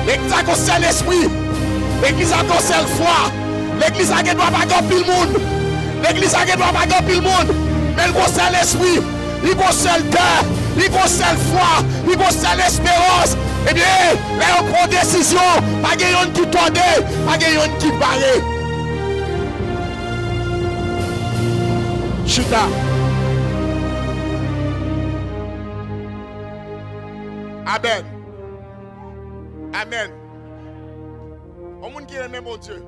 L'église a un seul esprit. L'église a un seul foi. L'église a pas grand pile monde. L'église a pas grand pile monde. Mais il a un seul esprit. Il a un seul cœur. Il a une seule foi. Il a une seule espérance. Eh bien, là, on prend décision. Pas de yon qui torde. Pas de yon qui barre. Chita. Amen. Amen. Au monde qui aime mon Dieu.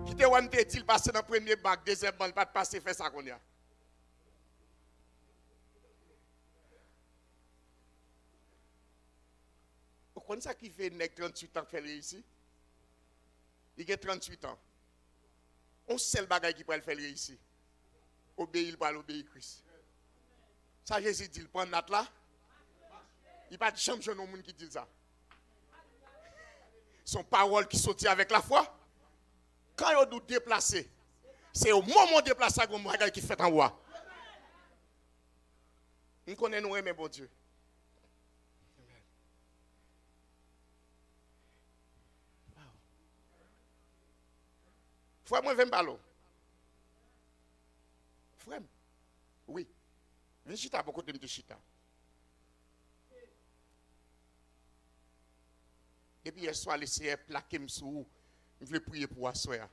Qui te want te dit passer dans le premier bac, deuxième bac, pas de passer, faire ça qu'on y a. Vous connaissez ça qui fait 38 ans faire ici? Il a 38 ans. On seul bagage qui peut le faire ici. Obéir, pas l'obéir Christ. Ça Jésus dit, il prend notre là. Il n'y a pas de champion au monde qui dit ça. Son parole qui sortit avec la foi. Quand il nous déplacer, c'est au moment de déplacer que qui fait en roi. Nous connaissons nous, mais bon Dieu. Frère, moi, je vais me parler. Frère, oui. Je suis à beaucoup de chita. Et puis, hier soir, le Seigneur plaqué me sous. Je voulais prier pour asseoir.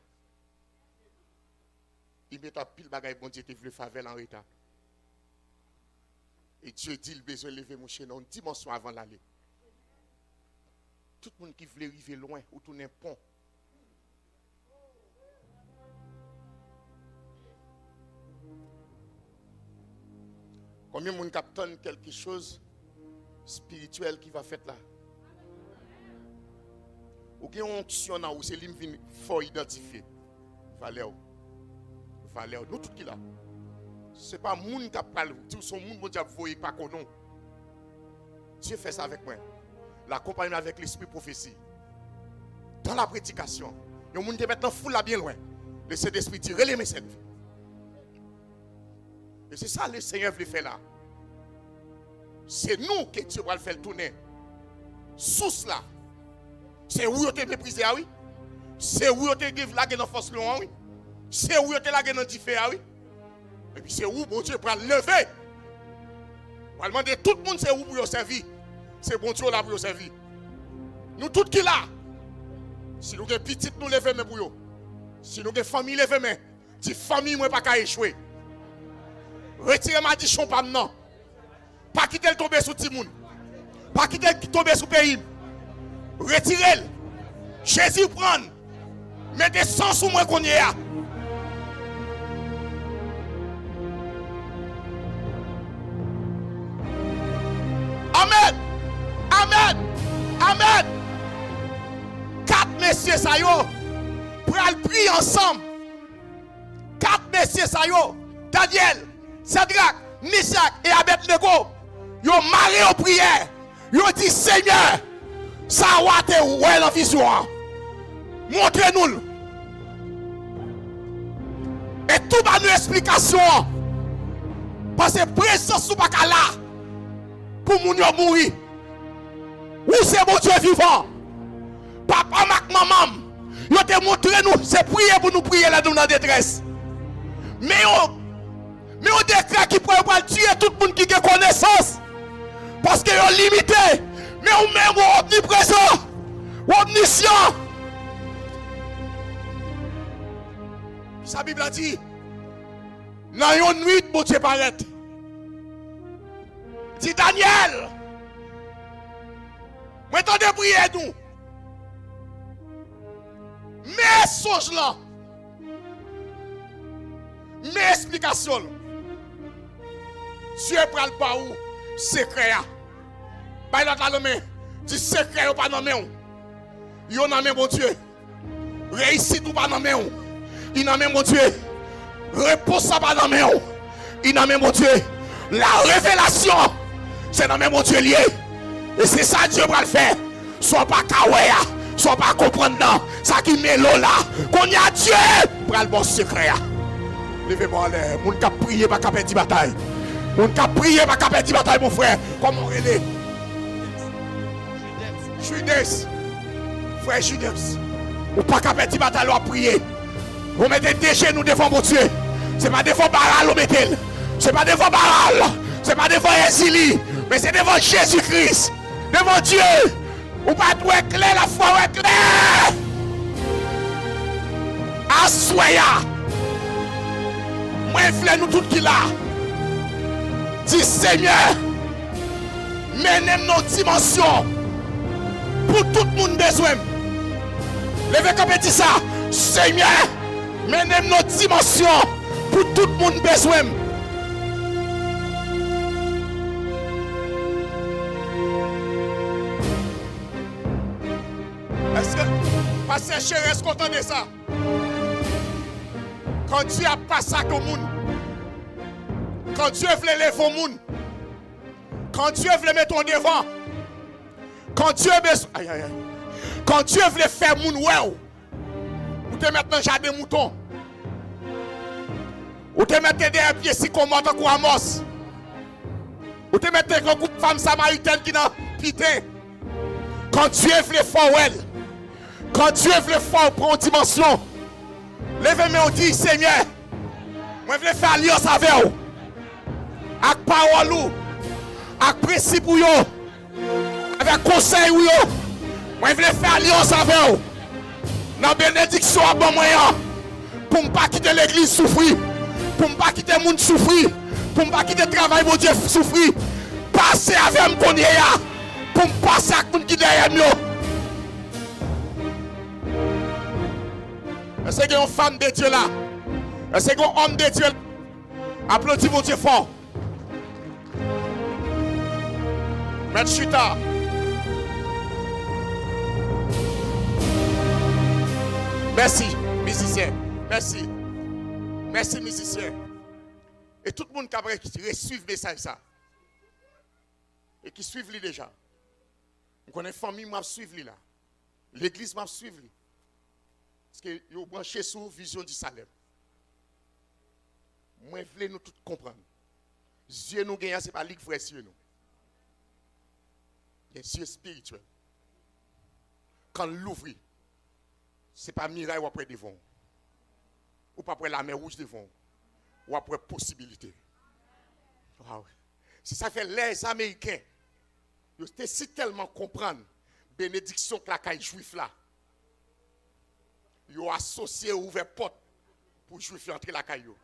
Il met un pile bagaille, bon Dieu, il voulait faire en retard. Et Dieu dit, il a besoin de lever mon chaînon une dimension avant l'aller. Tout le monde qui voulait arriver loin ou tourner un pont. Combien de monde capte quelque chose spirituel qui va faire là? Ou bien on onction là où c'est lui qui faut identifier. Valeur. Nous tout qui là. C'est pas monde qui parle, son monde mon diable voyer pas qu'on non. Dieu fait ça avec moi. L'accompagnement avec l'esprit prophétie. Dans la prédication, il y a un monde qui est maintenant fou là bien loin. Le Saint-Esprit dit relais mes scènes. Et c'est ça le Seigneur veut faire là. C'est nous que Dieu va le faire tourner. Sous là. C'est où tu es méprisé, oui. C'est où tu es lagué dans force loin, oui. C'est où tu es lagué dans différent, oui. Et puis c'est où bon Dieu pour lever. On va demander tout le monde c'est où pour vous servir. C'est bon Dieu là pour vous servir. Nous tous qui là. Si nous avons petit nous lever mais pour vous. Si nous avons famille lever mais si famille moi pas qu'à échouer. Retirez ma dichon pas maintenant. Pas quitter le tomber sous Timoun. Pas quitter le tomber sous pays. Retirez-le. Jésus prend. Mettez sang sous moi qu'on y est. Amen. Amen. Amen. 4 messieurs ça yo. Pour aller prier ensemble. 4 messieurs ça yo. Daniel, Sadrach, Meshach et Abednego. Yo maré en prière. Yo dit Seigneur. Ça va te ouais dans vision. Montrez-nous. Et tout va nous explication. Parce que présence ou pas là pour moun yo mourir. Où c'est mon Dieu vivant? Papa mak maman. Ils te montré nous, c'est prier pour nous prier là dans la détresse. Mais on déclare qui pourrait pas tuer tout le monde qui a connaissance. Parce qu'ils ont limité. Mais on même omniprésent, omniscient. Sa Bible a dit, dans une nuit, mon Dieu paraît. Dit Daniel, maintenant de prier nous. Mais songe là. Mais explication. Dieu prend le pas où secret. Par l'autre la main, dit secret ou pas dans main. Yo dans main mon Dieu. Réussite ou pas dans main. Il dans main mon Dieu. Réponse ça pas dans main. Il dans main mon Dieu. La révélation c'est dans main mon Dieu lié. Et c'est ça Dieu va le faire. Soit pas kawaya, soit pas comprendre non. Ça qui met l'eau là. Qu'on y a Dieu pour le bon secret. Levez-moi en l'air. Moun ka prier pas ka perdre bataille. Moun ka prier pas ka perdre bataille mon frère. Comment relais? Judas. Frère Judas. Ou pas ka perdre bataille à prier. Vous mettez des genoux devant mon Dieu. C'est pas devant Baral ou mettez. C'est pas devant Baral. C'est pas devant Ezili. Mais c'est devant Jésus-Christ. Devant Dieu. Ou pas tout est clair, la foi est claire. Assoya. Moi, je nous tout qui là. Dis Seigneur, menez nos dimensions pour tout le monde besoin. Levez comme dit ça. Seigneur, menez nos dimensions pour tout le monde besoin. Est-ce que, Pasteur Chéri, est-ce qu'on entendait ça? Quand Dieu a passé au monde, quand Dieu veut lever au monde, quand Dieu veut mettre en devant, quand Dieu veut, quand Dieu veut faire moun ouais, ou te mettre dans le jardin mouton, ou te mettre derrière pied si qu'on monte en Amos, ou te mettre un groupe de femmes samaritaines qui n'ont pité, quand Dieu veut faire ouais, quand Dieu veut faire prendre dimension, levez-moi et dit Seigneur, moi je veux faire alliance avec vous. Avec parole, avec principe, avec conseil, moi je veux faire alliance avec vous. Dans la bénédiction à bon moyen, pour ne pas quitter l'église souffrir, pour ne pas quitter le monde souffrir, pour ne pas quitter le travail, mon Dieu souffrir. Passez avec moi, pour me passer avec le monde qui est derrière nous. Est-ce qu'il y a une femme de Dieu là? Est-ce qu'il y a un homme de Dieu là? Applaudis mon Dieu fort. Maître Chuta. Merci, musicien. Merci. Merci, musicien. Et tout le monde qui suit le message ça. Et qui suivent lui déjà. On connaît famille m'a suivre là. L'église m'a suivre. Parce que vous branchez sur vision du Salem. Moi, je voulais nous tous comprendre. Dieu nous gagne, ce n'est pas ligue frère Dieu nous. Il y a Dieu spirituel. Quand l'ouvre, ce n'est pas miraille ou après devant. Ou pas après la mer rouge devant. Ou après possibilité. Wow. Si ça fait les Américains, ils ont si tellement comprendre bénédiction que la caille juif là. Ils ont associé ouvert porte pour les juifs entrer la caillou.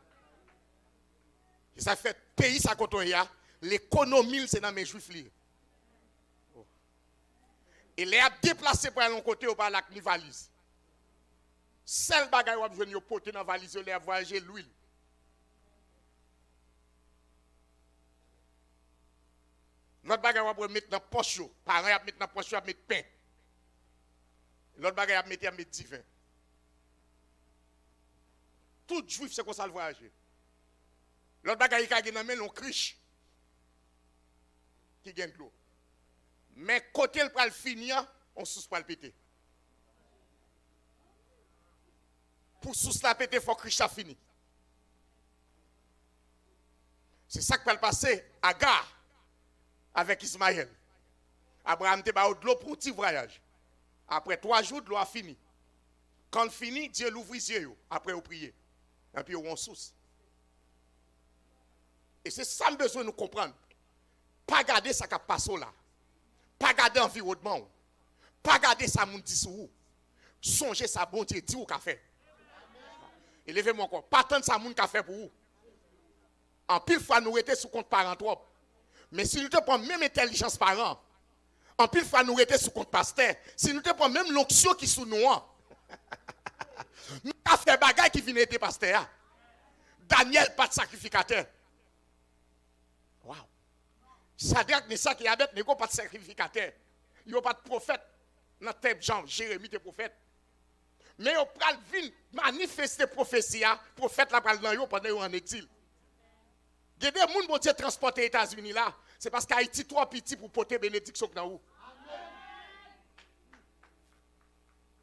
Et ça fait pays ça quand on y a l'économie c'est dans mes juifs li. Et les a déplacé pour l'autre côté au par la valise. Seul bagay ou besoin yo porter dans valise les a voyager l'huile. L'autre bagay ou mettre dans poche, parents a mettre dans poche, a mettre pain. L'autre bagay a mettre divin. Tout juif c'est comme ça le voyager. L'autre bagaille qui a gagné dans main on criche qui gagne de l'eau. Mais côté le pral finir, on sous pral péter. Pour sous la péter, il faut criche ça fini. C'est ça qui va le passer à Agar avec Ismaël. Abraham te ba de l'eau pour un petit voyage. Après 3 jours, de l'eau a fini. Quand il finit, Dieu l'ouvre les yeux. Après, vous priez. Et puis, on source. Et c'est ça que besoin de nous comprendre. Pas garder ça qui passe là. Pas garder l'environnement. Pas garder ça qui dit sur vous. Songez ça, bon Dieu, dit ou qu'a fait. Élevez-moi encore. Pas tant ça qui fait pour vous. En pile fois, nous étions sous compte parent trop. Mais si nous te prenons même intelligence parent, en pile fois, nous étions sous compte pasteur. Si nous te prenons même l'onction qui est sous nous, nous avons fait des bagages qui viennent aider pasteur. Daniel, pas de sacrificateur. Wow. Sadrach, Meshach et Abednego, n'est pas de sacrificateur. Il n'y a pas de prophète. Dans le thème Jean, Jérémie, est prophète. Mais on pral venir manifester prophétie, prophète la pral dans yo pendant yo en exil. Il y a des gens qui ont transporté aux États-Unis là, c'est parce qu'Haïti trop petit pour porter bénédiction dans vous.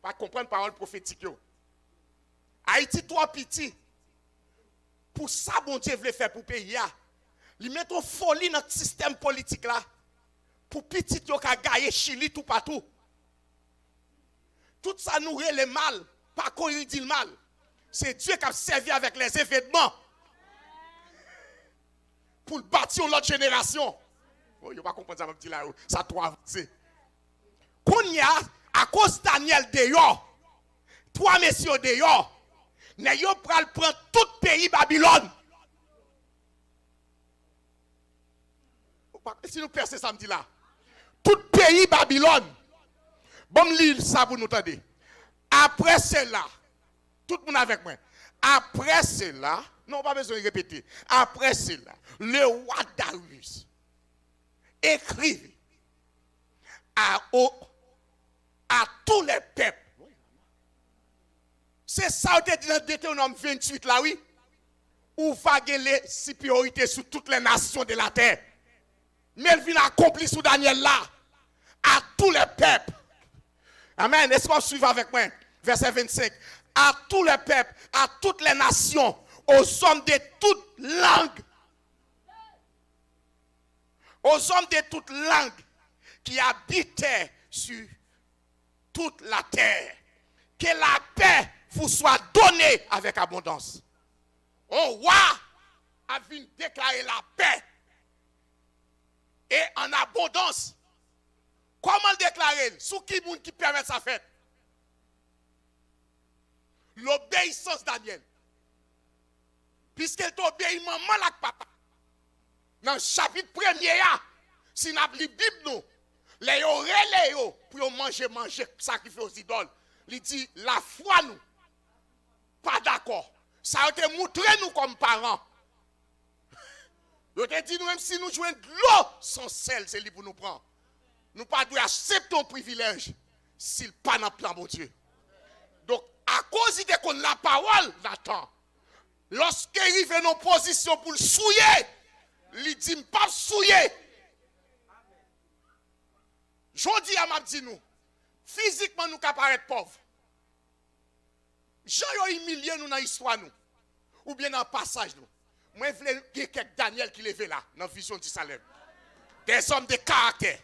Pas comprendre parole prophétique yo. Haïti trop petit. Pour ça bon Dieu veut faire pour pays là. Il met une folie dans le système politique là. Pour petit yo ka gagner Chili tout partout. Tout ça nous le mal, pas qu'on dit le mal. C'est Dieu qui a servi avec les événements pour bâtir l'autre génération. Oh, il ne va pas comprendre ça, me dit là, ça doit avancer. Qu'on y a, à cause de Daniel dehors, trois messieurs dehors, nous allons prendre tout le pays Babylone. Si nous percez samedi là, tout le pays Babylone. Bon, lire ça pour nous entendre. Après cela, tout le monde avec moi. Après cela, non, pas besoin de répéter. Après cela, le roi Darius écrivit à tous les peuples. C'est ça qui est dit dans Deutéronome 28 là, oui. Où va gagner les supériorités sur toutes les nations de la terre. Mais il vient accomplir sous Daniel là. À tous les peuples. Amen. Est-ce qu'on suit avec moi? Verset 25. À tous les peuples, à toutes les nations, aux hommes de toutes langues. Aux hommes de toutes langues qui habitaient sur toute la terre. Que la paix vous soit donnée avec abondance. Oh, roi a vu déclarer la paix et en abondance. Comment le déclarer? Sous qui monde qui permet sa fête? L'obéissance Daniel. Puisqu'elle t'obéit maman la papa. Dans le chapitre 1er, si nous avons la Bible, nous, les relais pour manger, sacrifier aux idoles. Il dit, la foi nous, pas d'accord. Ça a été montré nous comme parents. Il a dit, nous, même si nous jouons de l'eau sans sel, c'est lui pour nous prendre. Nous ne pouvons pas accepter un privilège s'il pas dans le plan, mon Dieu. Donc, à cause de qu'on la parole, Nathan, lorsqu'il arrive dans une position pour le souiller, il dit, pas souiller. Je dis à ma dit nous, physiquement nous paraître pauvres. Jean a humilié nous dans l'histoire, nous. Ou bien dans le passage, nous. Moi, je voulais que quelques Daniel qui levait là, dans la vision du Salem. Des hommes de caractère,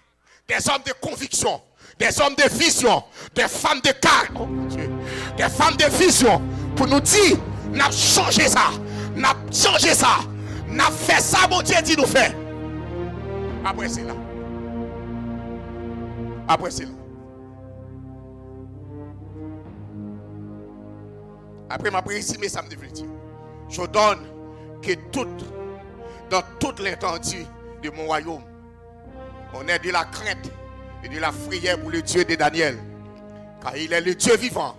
des hommes de conviction, des hommes de vision, des femmes de caractère, des femmes de vision, pour nous dire, n'a changé ça, n'a changé ça, n'a fait ça, mon Dieu dit nous faire. Après c'est là. Après c'est là. Après ma présumé samedi vendredi. Je donne que dans toute l'étendue de mon royaume, on est de la crainte et de la prière pour le Dieu de Daniel. Car il est le Dieu vivant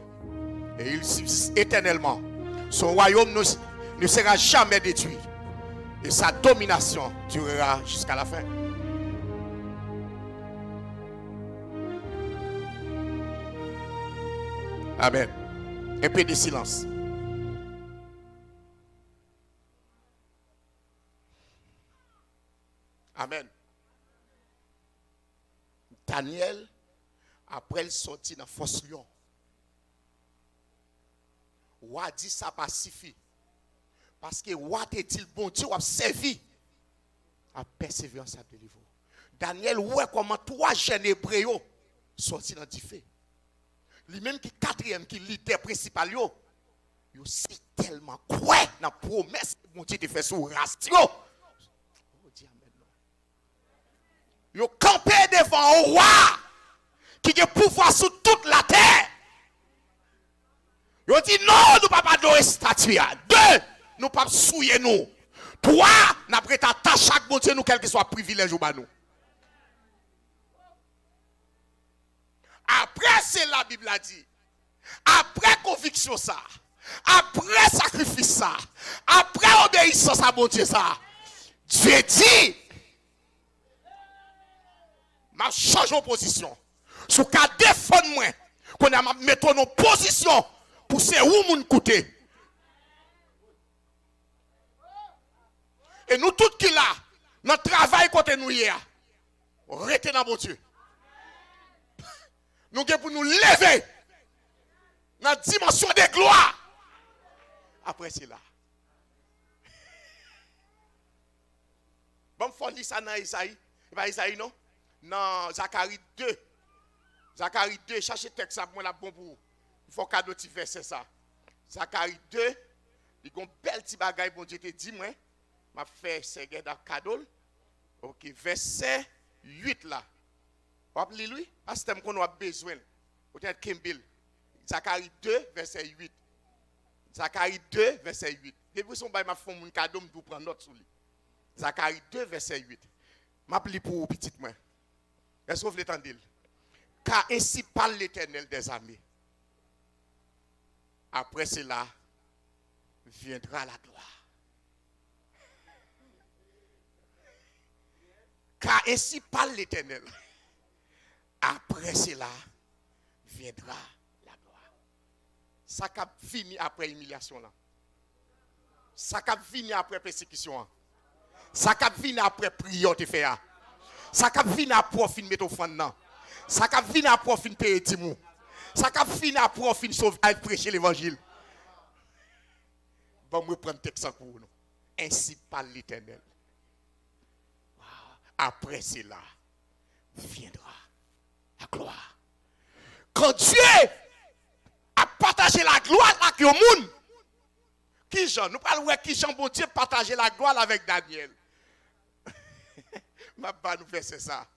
et il subsiste éternellement. Son royaume ne sera jamais détruit et sa domination durera jusqu'à la fin. Amen. Un peu de silence. Amen. Daniel, après il sortit dans la fosse lion, roi dit ça pacifie. Parce que roi te dit le bon Dieu a servi à persévérance à délivrer. Daniel, ouais comment trois jeunes hébreux sortis dans du feu. Lui-même qui quatrième, qui leader principal, yo c'est tellement quoi dans la promesse que mon Dieu te fait sur race. Yo campé devant un roi qui a pouvoir sur toute la terre. Yo dit non, nous ne pouvons pas adorer statue. Deux, nous ne pouvons pas souiller nous. Trois, nous avons prêté à chaque bon Dieu, nous, quel que soit privilège ou nous. Après, c'est la Bible a dit. Après conviction ça. Après sacrifice ça. Après obéissance à bon Dieu ça. Dieu dit. Je change de position. Sous cas défendre moi. Qu'on a mettre en position. Pour c'est où moun côté. Et nous tous qui là. Notre travail côté nous hier. Restez dans bon Dieu. Nous sommes pour nous lever dans la dimension de gloire. Après c'est là. Bon, il faut lire ça dans Isaïe. Pas Isaïe, non? Dans Zacharie 2. Zacharie 2, cherchez le texte, moi la bon pour vous. Il faut cadeau petit verset ça. Zacharie 2, il y a un bel petit bagage, bon Dieu te dit, moi. M'a fait ce cadeau. Ok, verset 8 là. Vous appelez lui? Parce que qu'on a besoin. Peut-être Kimball. Zacharie 2, verset 8. Zacharie 2, verset 8. Depuis son bail m'a fait mon cadeau, je vais prendre note sur lui. Zacharie 2, verset 8. M'appelle pour vous, petite main. Est-ce que vous l'entendez? Car ainsi parle l'Éternel des armées. Après cela, viendra la gloire. Car ainsi parle l'Éternel. Après cela, viendra la gloire. Ça a fini après humiliation là. Ça a fini après persécution. Ça a fini après prière te faire. Ça a fini après fin mettre offrande là. Ça a fini après fin payer timou. Ça a fini après fin sauver prêcher l'évangile. Bon me prendre texte pour nous. Ainsi parle l'Éternel. Après cela viendra la gloire. Quand Dieu a partagé la gloire avec le monde, qui Jean, nous parlons de qui Jean bon Dieu partager la gloire avec Daniel. Ma pas nous faire ça.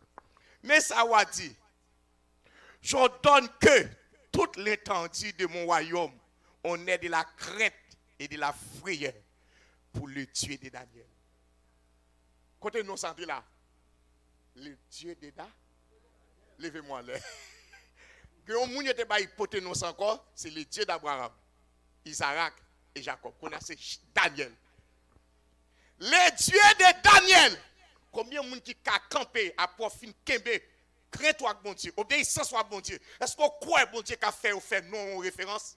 Mais ça va dire, j'ordonne que toute l'étendue de mon royaume, on ait de la crainte et de la frayeur pour le Dieu de Daniel. Côté nous sentons là, le Dieu de Daniel. Levez-moi là. Que on moun était pas hypoténose encore, c'est le Dieu d'Abraham, Isaac et Jacob. Qu'on a c'est Daniel. Le Dieu de Daniel. Combien de monde qui a campé à profit kembe, crains-toi bon Dieu, obéissance à bon Dieu. Est-ce qu'on croit bon Dieu qu'a fait ou fait non référence?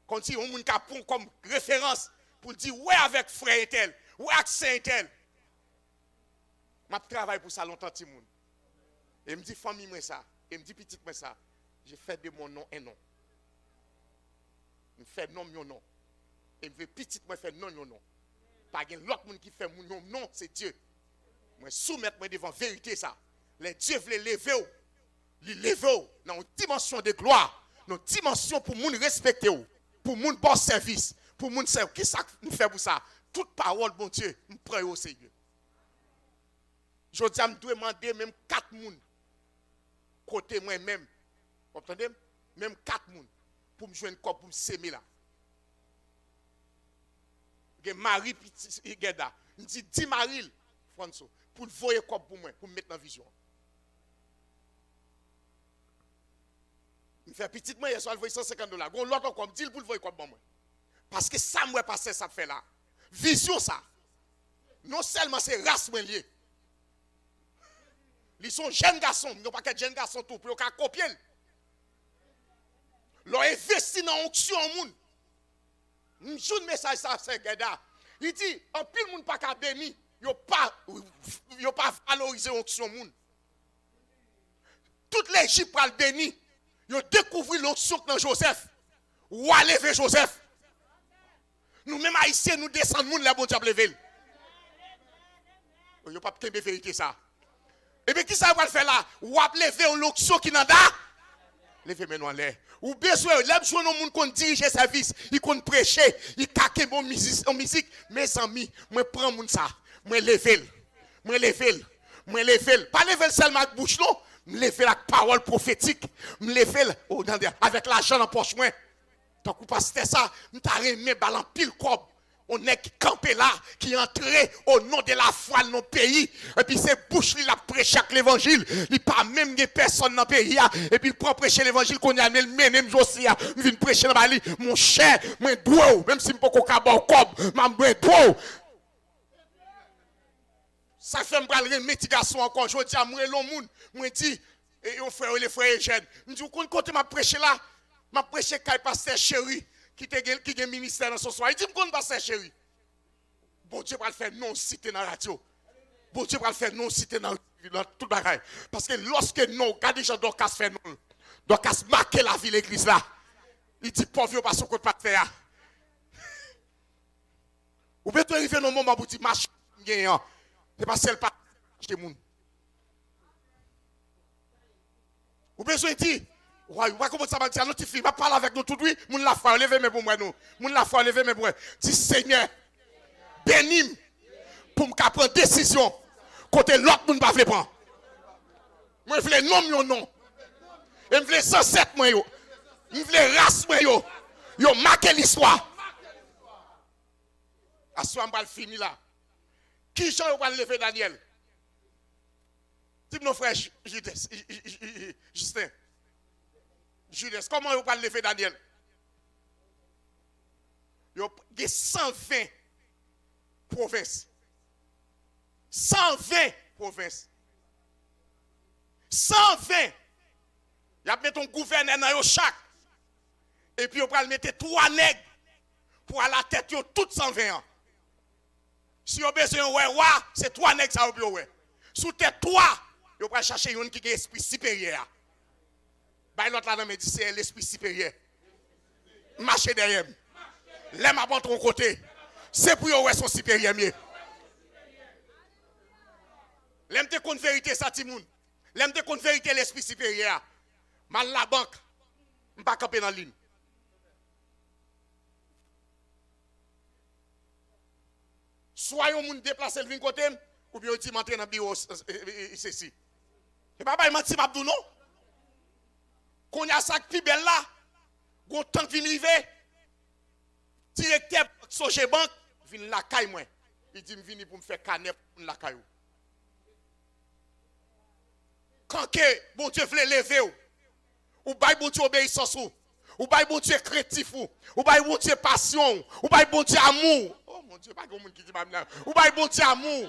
Quand si on moun qui a pris comme référence pour dire ouais avec frère tel, ouais avec saint tel. M'a travaille pour ça longtemps ti moun. Et me dit famille moi ça, et me dit petite moi ça. J'ai fait de mon nom un nom. Je fais non mon nom. Et me veut petite moi fait non mon nom. Pas gen l'autre monde qui fait mon nom non, c'est Dieu. Moi soumettre moi devant vérité ça. Les dieux veulent lever dans une dimension de gloire, dans une dimension pour moun respecter pour moun bon service, pour moun servir. Qui ça nous fait pour ça? Toute parole bon Dieu, nous prend au Seigneur. Je dis à me demander même 4 moun côté moi-même. Vous entendez? Même 4 moun pour me joindre corps pour me s'aimer là. Marie petit Geda, me dit 10 Marie François pour le voyer corps pour moi, pour me mettre dans la vision. Il fait petit moi hier soir il voyer $150. Gon l'autre comme dit pour le voyer corps pour moi. Parce que ça moi passer ça fait là. Vision ça. Non seulement c'est race moi lié. Ils sont jeunes garçons, ils n'ont pas que jeunes garçons tout pour qu'ils copient. Leur investi dans l'onction au monde. Un jour de message ça c'est Geda. Il dit en pile monde pas qu'à béni, yo pas valoriser l'onction monde. Toute l'Égypte pral béni, yo découvrir l'onction dans Joseph. Ou à lever Joseph. Nous même haïtiens nous descendons monde la bon diable lever. Yo pas de vérité ça. Et bien qui ça va le faire là? Ou à lever l'onction qui n'en a? Levez-moi en l'air. Ou besoin, là, je vois gens qui dirige service, ils comptent prêcher, ils caquent mon musique. Mes amis, moi prends mon ça, moi lever, moi lever, moi lever. Pas lever seulement avec bouche non, me lever avec parole prophétique, me lever avec l'argent dans poche moi. Tant que pas c'était ça, m'ta remet balan pile cob. On est qui campé là, qui entré au nom de la foi dans nos pays. Et puis c'est bouche qui a prêché l'évangile. Il n'y a pas même des personnes dans le pays. Et puis il prend prêcher l'évangile qu'on a mené aussi. Il vient prêcher dans le pays. Mon cher, moi dois, même si je ne peux pas avoir cob, je dois. Ça fait me parler de mitigation encore. Je dis à moi, l'homme, moi dis, et on frère, les frères jeunes. Je dis, quand côté m'a prêché là, m'a prêché quand pasteur chéri. Qui a un ministère dans ce soir. Il dit, qu'on va faire chéri. Bon Dieu va le faire non cité dans la radio. Bon Dieu va le faire non cité dans tout le bagaille. Parce que lorsque non, regardez Jean Dorcas fait non. Dorcas marque la vie l'église là. Il dit, pauvre, pas son côté pas faire. Ou bien tu arrives dans le moment où tu marches, c'est pas celle pas chez moun. Ou bien tu dis, ouais, comment ça va dire, notifie, va parler avec nous tout de suite, moun la foi, levez mes bras nous. Moun la foi, levez mes bras. Dis Seigneur, bénis pour me prendre décision côté l'autre moun pas veut prendre. Moi je veux nom non. Et je veux 107 moi yo. Je veux race moi yo. Yo marqué l'histoire. À ce moment va fini là. Qui j'en va lever Daniel? Dis nos frères Justin. Judas, comment vous parlez lever Daniel? Il y a 120 provinces. 120 provinces. 120. Il y a mis un gouverneur dans chaque. Et puis, on va mettre 3 nègres pour à la tête de toutes 120 ans. Si on a besoin de roi, c'est 3 nègres ça va ouais. Sous tête 3, on va chercher une qui a esprit supérieur. Bah l'autre là me dit c'est l'esprit supérieur. Marchez derrière. L'aime à ton côté. C'est pour eux son supérieur mieux. L'aime te compte vérité ça Timoun. L'aime te compte vérité l'esprit supérieur. Mal la banque. M'pas camper dans ligne. Soit yon moun déplacer le vin côté ou bien tu m'entrer dans bureau ceci. Et papa il m'a dit m'abdou non. Qu'on y a ça qui belle là, gon temps vinn rive, directeur Soje Bank vinn la caille moi. Il dit me vini pour me faire canep pour la caillou. Quand que bon Dieu veut lever ou bail bon Dieu obéissance ou bail bon Dieu créatif ou bail bon Dieu passion ou bail bon Dieu amour. Oh mon Dieu, pas grand monde qui dit maintenant. Ou bail bon Dieu amour.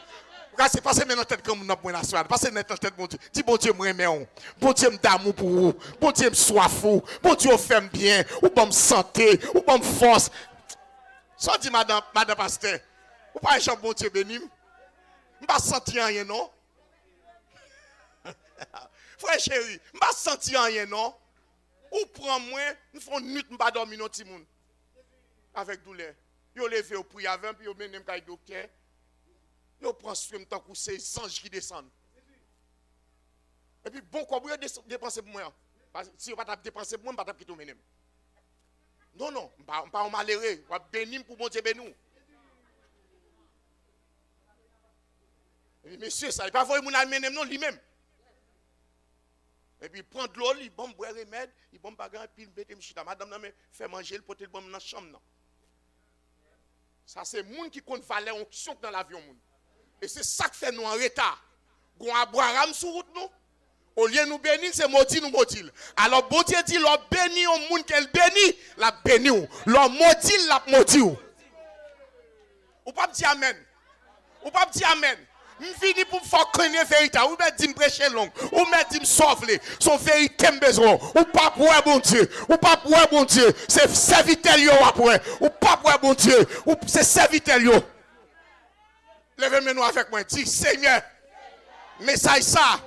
C'est passé maintenant tête comme nous pour la soirée. Passez dans tête bon Dieu. Dis bon Dieu me remet on. Bon Dieu me d'amour pour vous. Bon Dieu me soif fou. Bon Dieu fait bien ou bon santé ou bon force. Ça dit madame pasteur. Ou pas Jean bon Dieu béni. M'pas senti rien non. Frère chéri, m'pas senti rien non. Ou prend moi, nous font nuit m'pas dormir non ti moun. Avec douleur. Yo levé au prier avant puis yo menem kay docteur. Yo prend soin tant que c'est anges qui descendent. Et puis bon quoi vous dépenser pour moi. Si vous pas dépenser pour moi, pas quitter menem. Non, pas malheureux, on béni pour bon Dieu bénou. Et puis monsieur ça, il pas voir mon menem non lui-même. Et puis prend de l'eau, il bon boire remède, il bon bagarre puis il mettre m'chita madame nan fait manger le potel bon dans chambre non. Ça c'est moun qui compte valeur onction dans l'avion moun. Et c'est ça qui fait nous en retard. Gon Abraham sur route nous. Au lieu de nous bénir, c'est maudit nous maudit. Alors bon Dieu dit l'on bénit au monde qu'elle bénit, la bénit ou. L'on maudit la maudit ou. Ou pas dire amen. Ou pas dire amen. M'fini pour me faire connaître vérité. Ou me dit me prêcher long. Ou me dit me sauver. Son vérité me besoin. Ou pas pour bon Dieu. Ou pas pour bon Dieu. C'est serviteur yo après. Ou pas pour bon Dieu. Ou c'est serviteur yo. Levez-moi nous avec moi. Dis Seigneur. Message ça.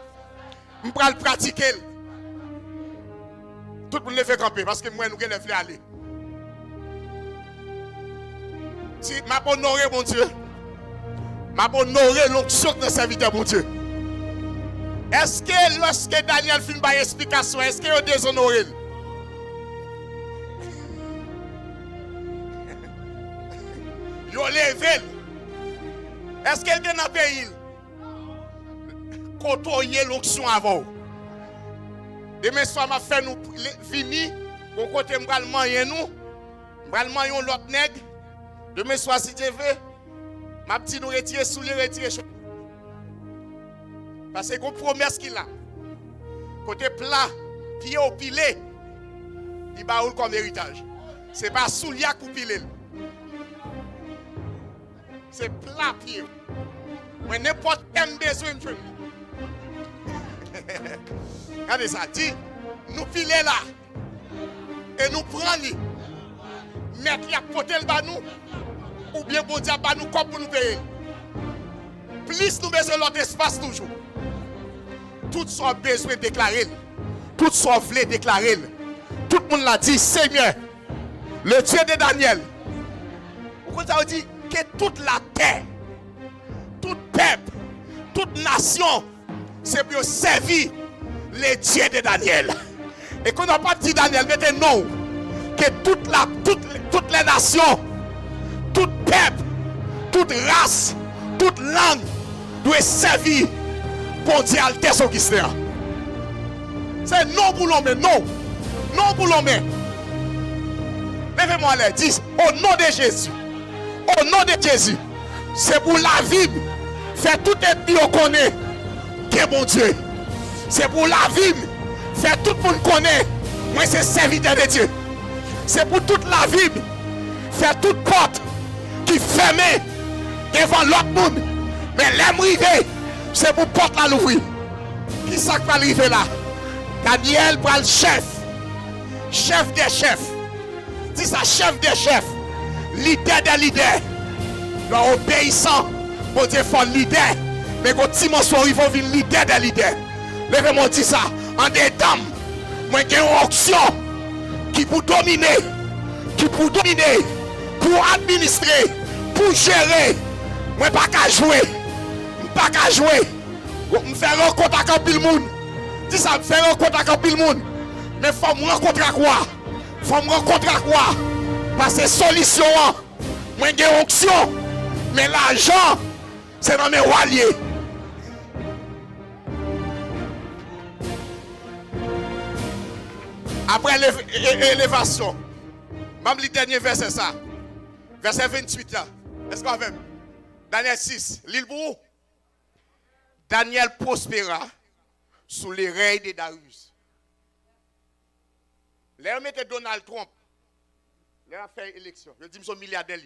Je vais le pratiquer. Tout le monde lève camper parce que moi nous devons aller. Si je vais honorer mon Dieu. Je vais honorer l'onction de serviteur mon Dieu. Est-ce que lorsque Daniel fin par explication, est-ce que vous déshonorez? Vous levez. Est-ce qu'elle est dans le pays? Côtoyer l'onction avant. Demain soir, m'a fait nous venir. Bon côté m'bral manger nous. M'bral manger l'autre nègre. Demain soir, si tu veux, m'a petit nous retirer sous les retirer. Parce que une promesse qu'il a. Côté plat, pied au pilé, il va comme héritage. C'est pas sous liak pour piler. C'est plat pied. Mais n'importe quel besoin de regardez ça, dit, nous piler là. Et nous prenons. Mettre la pote le bas nous. Ou bien bon Dieu bas nous comme pour nous payer. Plus nous besoin l'autre espace toujours. Tout son besoin déclarer. Tout son voulait déclarer. Tout le monde l'a dit, Seigneur, le Dieu de Daniel. Pourquoi ça veut dire que toute la terre, tout peuple, toute nation, c'est pour servir les dieux de Daniel. Et qu'on n'a pas dit Daniel, mettez non. Que toutes les nations, tout peuple, toute race, toute langue doit servir pour Dieu Altesse Augustin. C'est non pour l'homme, non. Non pour l'homme. Levez-moi les 10. Au nom de Jésus. Au nom de Jésus. C'est pour la vie. Faire tout ethnie qu'on connaît. Que mon Dieu. C'est pour la vie. Faire tout le monde connaît. Moi, c'est serviteur de Dieu. C'est pour toute la vie. Faire toute porte qui ferme devant l'autre monde. Mais l'aime river. C'est pour porte la l'ouvrir. Qui ça va arriver là? Daniel pour le chef. Chef des chefs. Dis ça, chef des chefs. Leader des leaders. Donc obéissant. Bon Dieu, faut leader. Mais quand dimension, il faut venir leader des leaders. Levez-moi dit ça. En des dames. Moi, j'ai une option qui pour dominer. Qui pour dominer. Pour administrer. Pour gérer. Moi, pas qu'à jouer. Pas qu'à jouer. Me faire rencontre avec un pile monde. Dis ça, me faire rencontre avec un pile monde. Mais faut me rencontrer à quoi? Faut me rencontrer à quoi? Parce que solution, moi j'ai une option. Mais l'argent, c'est dans mes waliers. Après l'élévation, même le dernier verset ça. Verset 28 là. Est-ce qu'on fait? Daniel 6, l'île Bourou. Daniel prospéra sous les règnes de Darius. Là, on mettait Donald Trump. Là, on a fait élection. Je dis, je suis milliardaire.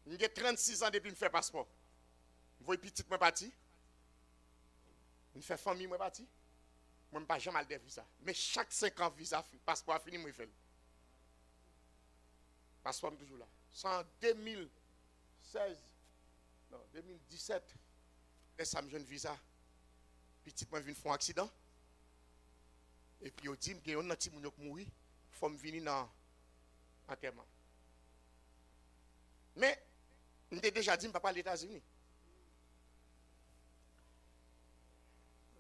J'ai 36 ans depuis que je fais passeport. Vous voyez, petit, moi parti. Je fais famille, moi parti. Moi, je ne pas jamais mal de visa. Mais chaque 5 ans, visa, passeport fini, moi, je fais. Passeport, je suis toujours là. C'est en 2016, non, 2017. Et ça me jeune visa. Petit moi vinn faire un accident. Et puis on dit que on a petit moun qui mourir, faut me venir dans enterrement. Mais on t'a déjà dit papa aux États-Unis.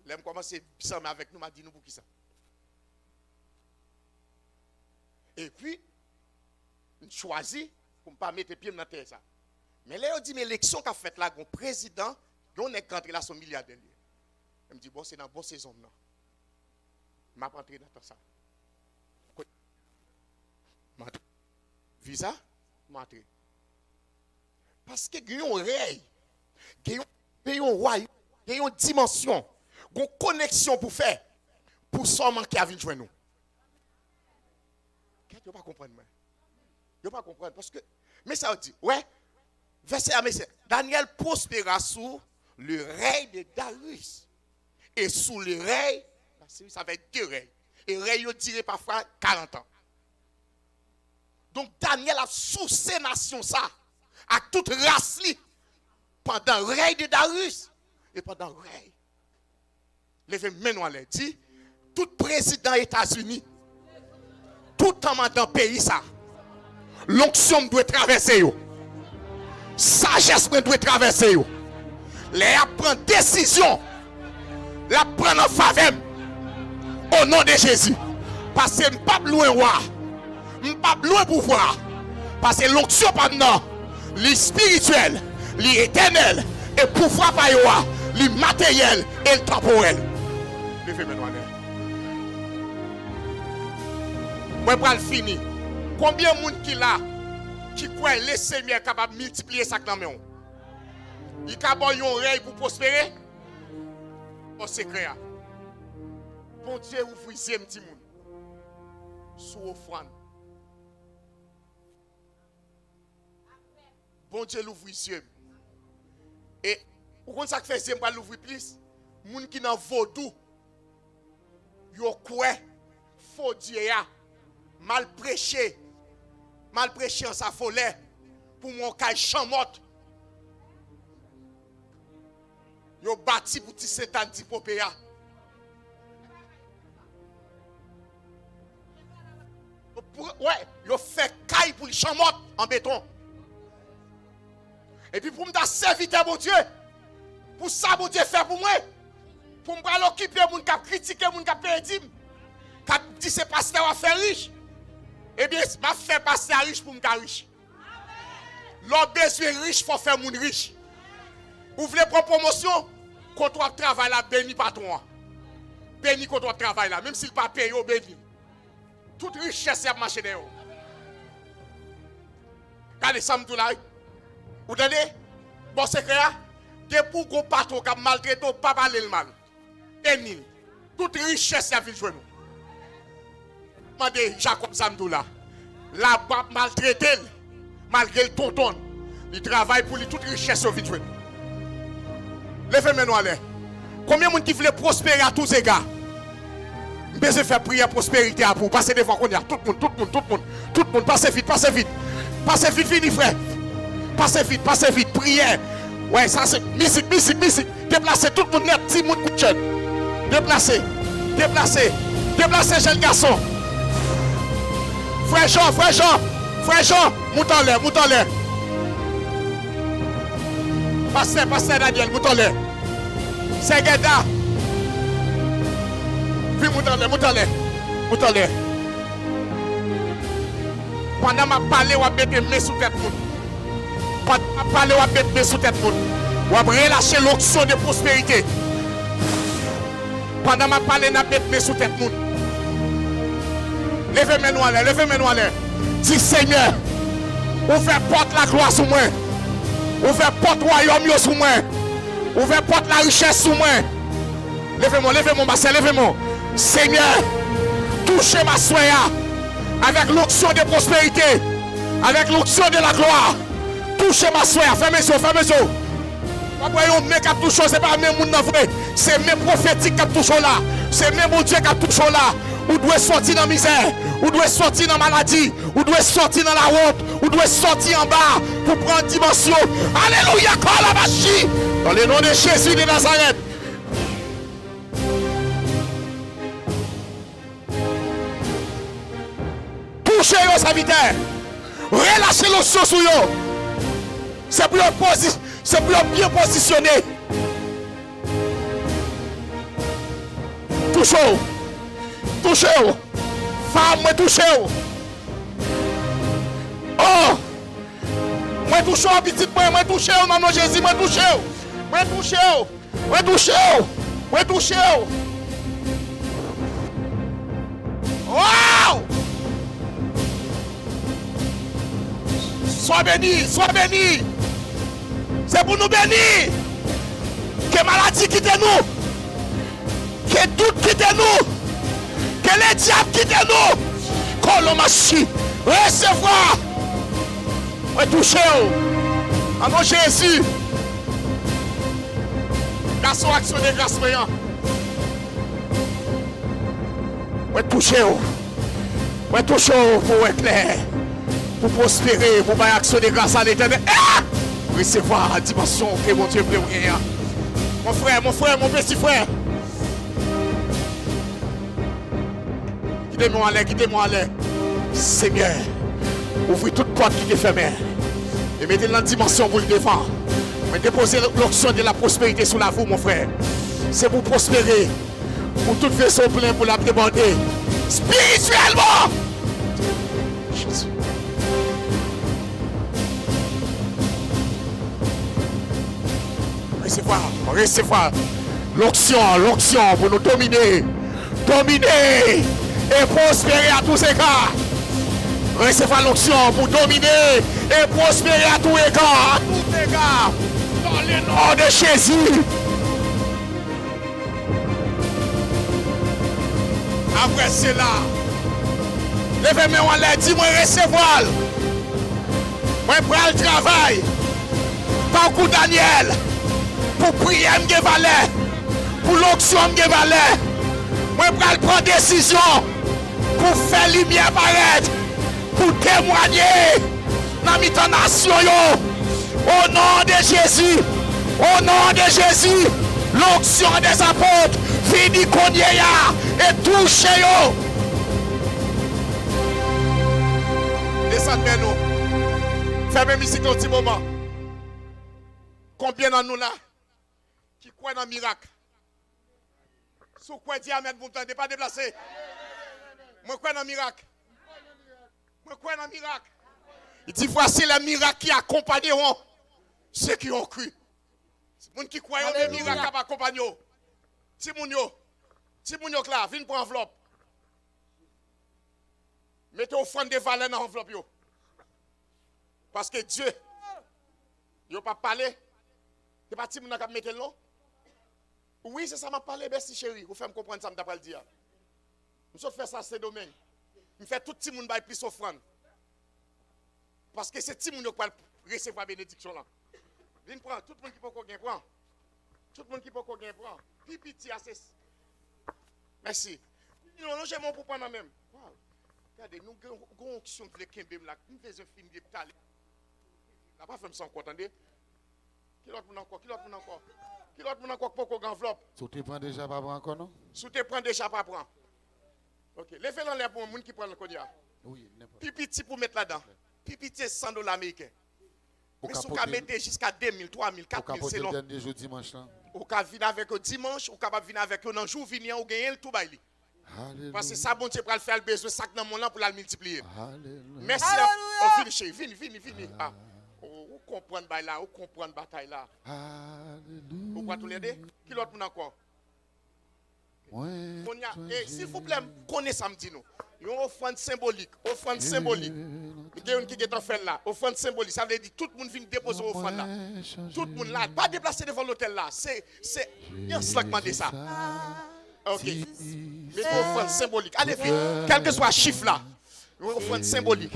Là me commencer ensemble avec nous m'a dit nous pour qui ça. Et puis on choisit pour pas mettre pied dans terre ça. Mais là on dit mais l'élection qu'a fait là un président on est rentré là son milliardaire. Elle me dit bon c'est dans bonne saison là. M'a rentré dans ça. Visa m'entré. Parce que gagne un rêve, gagne un royaume, gagne une dimension, une connexion pour faire pour seulement qui a venir joindre nous. Vous ne pas comprendre moi. Vous pas comprendre parce que mais ça dit ouais verset à verset Daniel prospéra sous le règne de Darius. Et sous le règne, ça fait 2 règnes. Et règne duré parfois 40 ans. Donc Daniel a sous ces nations ça, à toute race pendant le règne de Darius et pendant le règne. Levez maintenant les dit, tout président des États-Unis, tout commandant pays ça, l'onction doit traverser yo. Sagesse doit traverser yo. Les prend décision La prendre en faveur. Au nom de Jésus. Parce que je ne suis pas loin roi. Je ne suis pas loin pouvoir. Parce que l'onction pendant, les spirituel, les éternel, et pouvoir par roi, les matériel et le temporel. Levez maintenant. Moi, je vais finir. Combien de monde qui là, qui croit le Seigneur est capable de multiplier ça dans le monde? Il y a une oreille pour prospérer? Au secret. Bon Dieu, vous frisez un petit monde. Sous offrande. Bon Dieu, l'ouvre les yeux. Et pourquoi ça fait que je l'ouvrir plus? Les gens qui sont vaudou, ils croient, faux Dieu, mal prêché en sa folie, pour mon cas chamotte. Ils ont bâti pour ti Satan, ti popéa. Ouais, ils ont fait caille pour le chamotte en béton. Et puis pour me servir mon Dieu, pour ça mon Dieu fait pour moi, pour me l'occuper, mon cap critiquer, mon cap perdu, cap dit c'est pasteur à faire riche. Eh bien, m'a fait pasteur riche pour me faire riche. L'homme besoin riche faut faire mon riche. Vous voulez prendre promotion, quand on travaille là, béni patron. Béni quand on travaille là, même s'il pas payé, béni. Toute richesse est marché de vous. Regardez ça, me là. Vous entendez? Bon secret, que pour qu'on patron qui maltraité, pas parler le mal. Béni. Toute richesse est venue jouer nous. Demandez Jacob Samdou là. La bas maltraité, malgré le tonton, il travaille pour lui, toute richesse est venue jouer nous. Levez-moi l'air. Combien de gens qui veulent prospérer à tous égards? Je vais faire prier prospérité à vous. Passez devant qu'on y a. Tout le monde, passez vite. Passez vite, fini frère. Passez vite, prière. Ouais, ça c'est musique. Déplacez tout le monde net, petit monde coup de chaîne. Déplacez, jeune garçon. Frère Jean, monte en l'air. Pasteur Daniel, monte en l'air. Segeda. Puis monte en l'air. Pendant ma parler, on va mettre mes sous tête. Pendant ma parler, on va mettre mes sous tête. On va relâcher l'onction de prospérité. Pendant ma parler, on va mettre mes sous tête. Levez-moi en l'air. Dis Seigneur, ouvrez porte la gloire sur moi. Ouvrez porte royaume sur moi. Ouvrez porte la richesse sur moi. Levez-moi, ma soeur, levez-moi. Seigneur, touchez ma soeur avec l'onction de prospérité, avec l'onction de la gloire. Touchez ma soeur, fermez les yeux. Voyons, mais qui touche, c'est pas même mon vrai, c'est même prophétique qui touche là, c'est même mon Dieu qui touche là. Ou doit sortir dans la misère, ou doit sortir dans la maladie, ou doit sortir dans la honte, ou doit sortir en bas pour prendre dimension. Alléluia, Kalabashi, dans le nom de Jésus de Nazareth. Touchez vos serviteurs, relâchez l'onction sur eux. C'est pour bien positionner. Touchez-vous. Femme, touchez-vous. Oh! Moi touchez-vous, petit point. Moi touchez-vous, maman Jésus. Moi touchez-vous. Wow! Sois béni. C'est pour nous bénir. Que maladie quitte nous. Que doute quitte nous. Que les diables quittent nous. Colomachi. Recevoir. Ouais, touchez-vous. En nom de Jésus. Garçon, action de grâce, voyant. Ouais, touchez-vous. Pour éclairer. Pour prospérer. Pour faire action de grâce à l'éternel. Recevoir la dimension que mon Dieu peut gagner. Mon frère, mon petit frère. Quittez-moi à l'air. Seigneur, ouvrez toute porte qui est fermée. Et mettez la dimension pour le défendre. Mais déposez l'onction de la prospérité sous la vous, mon frère. c'est pour prospérer. Pour tout vaisseau plein pour la déborder. Spirituellement. Jésus. Recevoir l'onction pour nous dominer et prospérer à tous égards. Recevoir l'onction pour dominer et prospérer à tous égards, dans le nom de Jésus. Après cela, levez-moi en l'air, dis-moi recevoir. Moi, prends le travail. Tant que Daniel. Pour prier, je valeur. Pour l'onction, je valeur. Moi, je prends décision pour faire lumière apparaître. Pour témoigner dans la nation. Au nom de Jésus. Au nom de Jésus. L'onction des apôtres. Fini qu'on y et touche. Descendez nous. Fermez musique un petit moment. Combien d'entre nous là qui croient dans le miracle? Si vous croyez Amen, vous ne pouvez pas déplacer. Moi, je crois dans le miracle. Moi, je crois dans le miracle. Il dit voici les miracles qui accompagneront ceux qui ont cru. Les gens qui croient dans les miracles qui accompagneront. Si vous êtes là, venez pour l'enveloppe. Mettez offrande de valeur dans l'enveloppe. Parce que Dieu, il n'a pas parlé. C'est pas si vous avez mettre le nom. Oui, c'est ça m'a parlé, merci chérie. Vous faites me comprendre ça, je vais le dire. Je fais ça, c'est domaine. Je fais tout le monde plus offrande. Parce que c'est tout le monde qui va recevoir la bénédiction là. Viens prendre, tout le monde qui peut gagner, prend. Tout le monde qui peut gagner, prend. Pipiti, assez. Merci. Non, j'ai mon pour prendre même. Regardez, nous avons une onction de l'équipe là. Nous faisons un film de tal. On n'a pas fait ça encore, attendez. Qui l'autre encore? Qui l'autre encore pour qu'on enveloppe? Sous te prend déjà pas prendre encore, non? Sous te prend déjà pas prendre. Ok, levez dans l'air pour un monde qui prend le code. Oui, n'importe. Pipiti pour mettre là-dedans. Pipiti $100 américains. Mais si vous mettez jusqu'à 2000, 3000, 4000, c'est long. Vous pouvez venir avec eux dimanche, vous pouvez venir avec eux dans le jour, venir ou gagner le tout bail. Parce que ça, bon Dieu, pour le faire le besoin, sac dans mon nom pour le multiplier. Merci. On finit, vini. Vous comprenez là, vous comprenez bataille là. Vous pouvez tout l'aider? Qui l'autre encore? S'il vous plaît, connaissez samedi nous. Une offrande symbolique. Offrande symbolique. Il y a une qui est en fait là. Offrande symbolique. Ça veut dire tout le monde vient déposer offrande là. Tout le monde là. Pas déplacer devant l'hôtel là. C'est un slagman de ça. Ok. Mettez offrande symbolique. Allez vite. Quel que soit le chiffre là. Une offrande symbolique.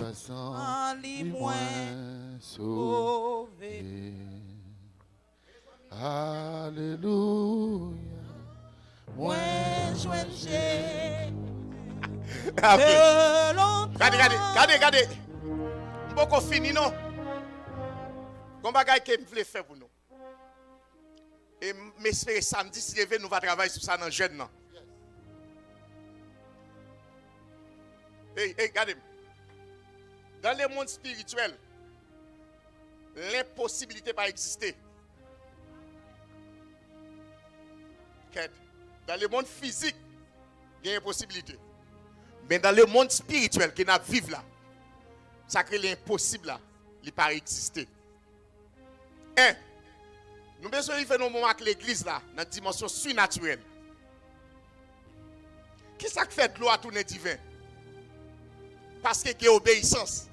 Alléluia. Moi, Regardez. Beaucoup fini, non? Comme bagaille que je voulais faire pour nous. Et m'espérer samedi, si nous allons travailler sur ça dans le jeune. Hey, regardez. Dans le monde spirituel, l'impossibilité pas exister. Dans le monde physique, il y a une possibilité. Mais dans le monde spirituel qui n'a vivre là, ça crée l'impossible là, il pas exister. Nous besoin de faire nos moments avec l'église là, dans la dimension surnaturelle. Qui ça fait de l'eau à tourner divin? Parce qu'il y a obéissance.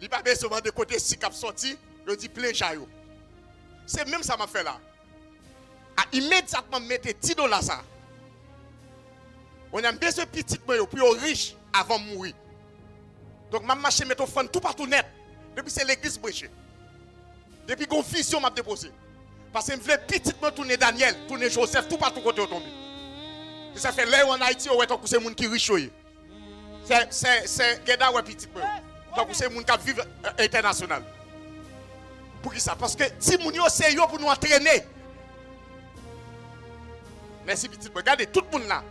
Il n'y a pas besoin de côté si cap sorti, il dit plein chaillot. C'est même ça m'a fait là. Immédiatement mettre $10 ça. On a besoin de petit moyen plus riche avant de mourir. Donc ma marché met au fond tout partout net. Depuis c'est l'église prêcher. Depuis qu'on vision m'a déposé. Parce que je voulais petit moyen tourner Daniel, tourner Joseph tout partout côté tombé. Ça fait là en Haïti on est tant que c'est monde qui riche. C'est Geda ou petit moyen. Donc c'est monde qui vivre international. Pour qui ça? Parce que si moun yo c'est yo pour nous entraîner. Merci petit. Regardez tout le monde là.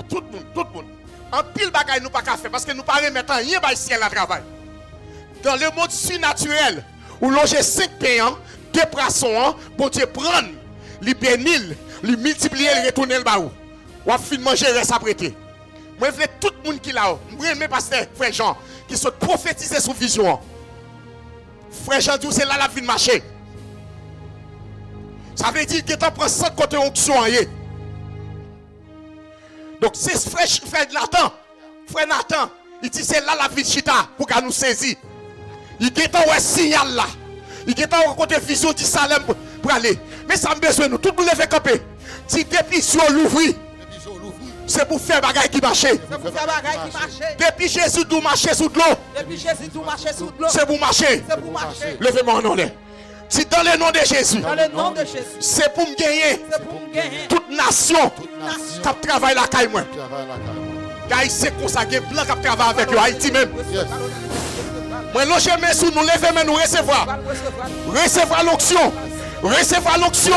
Tout le monde. En pile bagaille nous pas qu'à faire parce que nous pas remettre rien par ciel à travail. Dans le monde surnaturel où loger 5 payants, deux poissons, bon Dieu prendre, lui bénir, lui multiplier, lui retourner le baou. Ou a fin manger reste apprêté. Moi je veux tout le monde qui là, moi aimer pasteur frère Jean qui sont prophétisés sous vision. Frère Jean dit c'est là la vie de marché. Ça veut dire que tu prends 100 côté onction. Donc c'est frère Nathan, il dit c'est là la vie de Chita pour qu'elle nous saisisse. Il y a un signal là. Il y a un côté vision du Salem pour aller. Mais ça me besoin nous tout le monde lever camper. Si depuis sur l'ouvrir, c'est pour faire bagaille qui marche. Depuis Jésus doit marcher sous de l'eau. C'est pour marcher. Levez-moi en nom. Si dans le nom de Jésus, c'est pour me gagner toute nation qui travaille la caille moi. Car c'est consacré blanc qui travaille avec eux, Haïti même. Moi, loger mes sous nous, lever mais nous recevoir. Recevoir l'onction. Recevoir l'onction.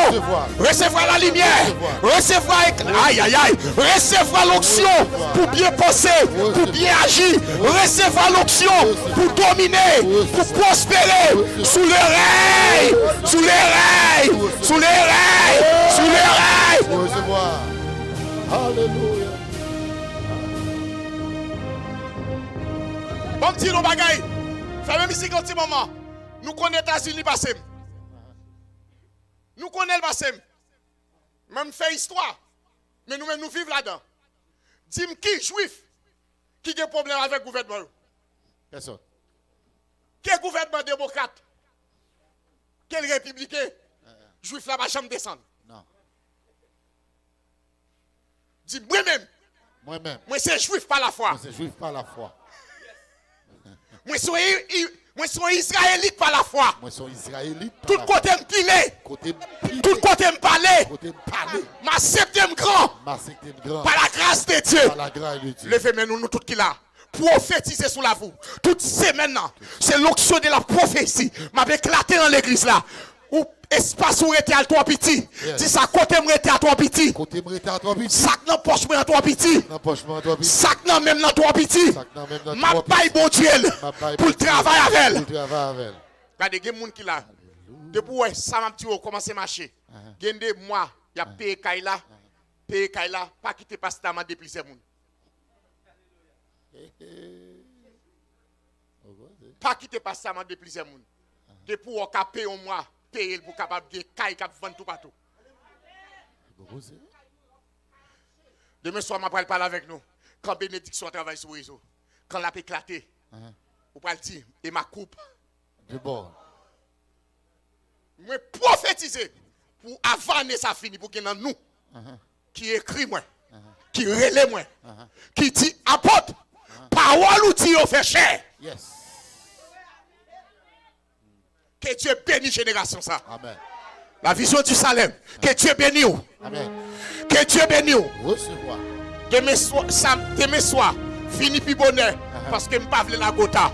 Recevoir la lumière. Recevoir. Aïe, aïe, aïe. Recevoir l'onction pour bien penser, pour bien agir. Recevoir l'onction pour dominer, pour prospérer. Sous les rails. Sous les rails. Sous les rails. Sous les rails. Recevoir. Alléluia. Bon petit nos bagailles. Fais même ici un petit moment. Nous connaissons les États-Unis passé. Nous connaissons le passé. Même fait histoire. Mais nous-mêmes nous vivons là-dedans. Dis-moi qui juif qui a un problème avec le gouvernement? Personne. Quel gouvernement démocrate? Quel républicain? Juif là-bas, jamais descendre. Non. Dis moi-même. Moi-même. Moi c'est juif par la foi. Moi c'est juif par la foi. Moi suis israélite par la foi. Moi suis israélite. Tout côté me pilé. Tout côté me parler. Ma septième grand. Par la grâce de Dieu. Par la grâce de Dieu. Levez-moi nous tous qui là. Prophétiser sous la vous. Toute semaine, c'est l'onction de la prophétie. M'a éclaté dans l'église là. Ou espace où était à toi petit. Dis ça côté me était à toi petit. Côté me était à toi petit. Sac dans poche à toi petit. Sac dans même dans toi petit. Ma paille bon Dieu pour le travail avec elle. Regardez des gens qui là. Depuis ça m'a dit commencer à marcher. Gen des mois, il y a payé Kaila. Payé Kaila, pas quitter pasteur m'a déplacé moun. Pas quitter pasteur m'a déplacé moun. Depuis on a payé un mois. Payer pour capable de caille cap vendre tout partout. Demain soir m'a parler avec nous. Quand bénédiction travaille sur le réseau, quand la peut éclater, vous parlez dire et ma coupe. De bon. Moi prophétiser pour avant ça fini pour que dans nous qui écrit moi, qui relève moi, qui dit apporte parole ou dit au fait cher. Yes. Que Dieu bénisse génération ça. Amen. La vision du Salem. Que Dieu bénisse. Amen. Que Dieu bénisse. Recevoir. Demain soir, fini puis bonheur. Parce que je ne pas la gota.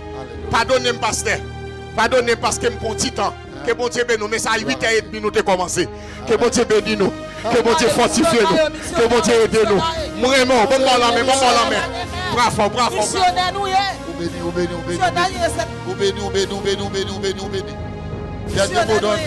Pardonnez-moi, pasteur. Pardonnez-moi parce que je prends petit temps. Que bon Dieu bénisse nous. Mais ça à 8h30 nous avons commencé. Que bon Dieu bénisse nous. Que bon Dieu fortifie nous. Que bon Dieu aide nous. Vraiment, bon la main. Bravo. Ou béni. Dernier mot donne.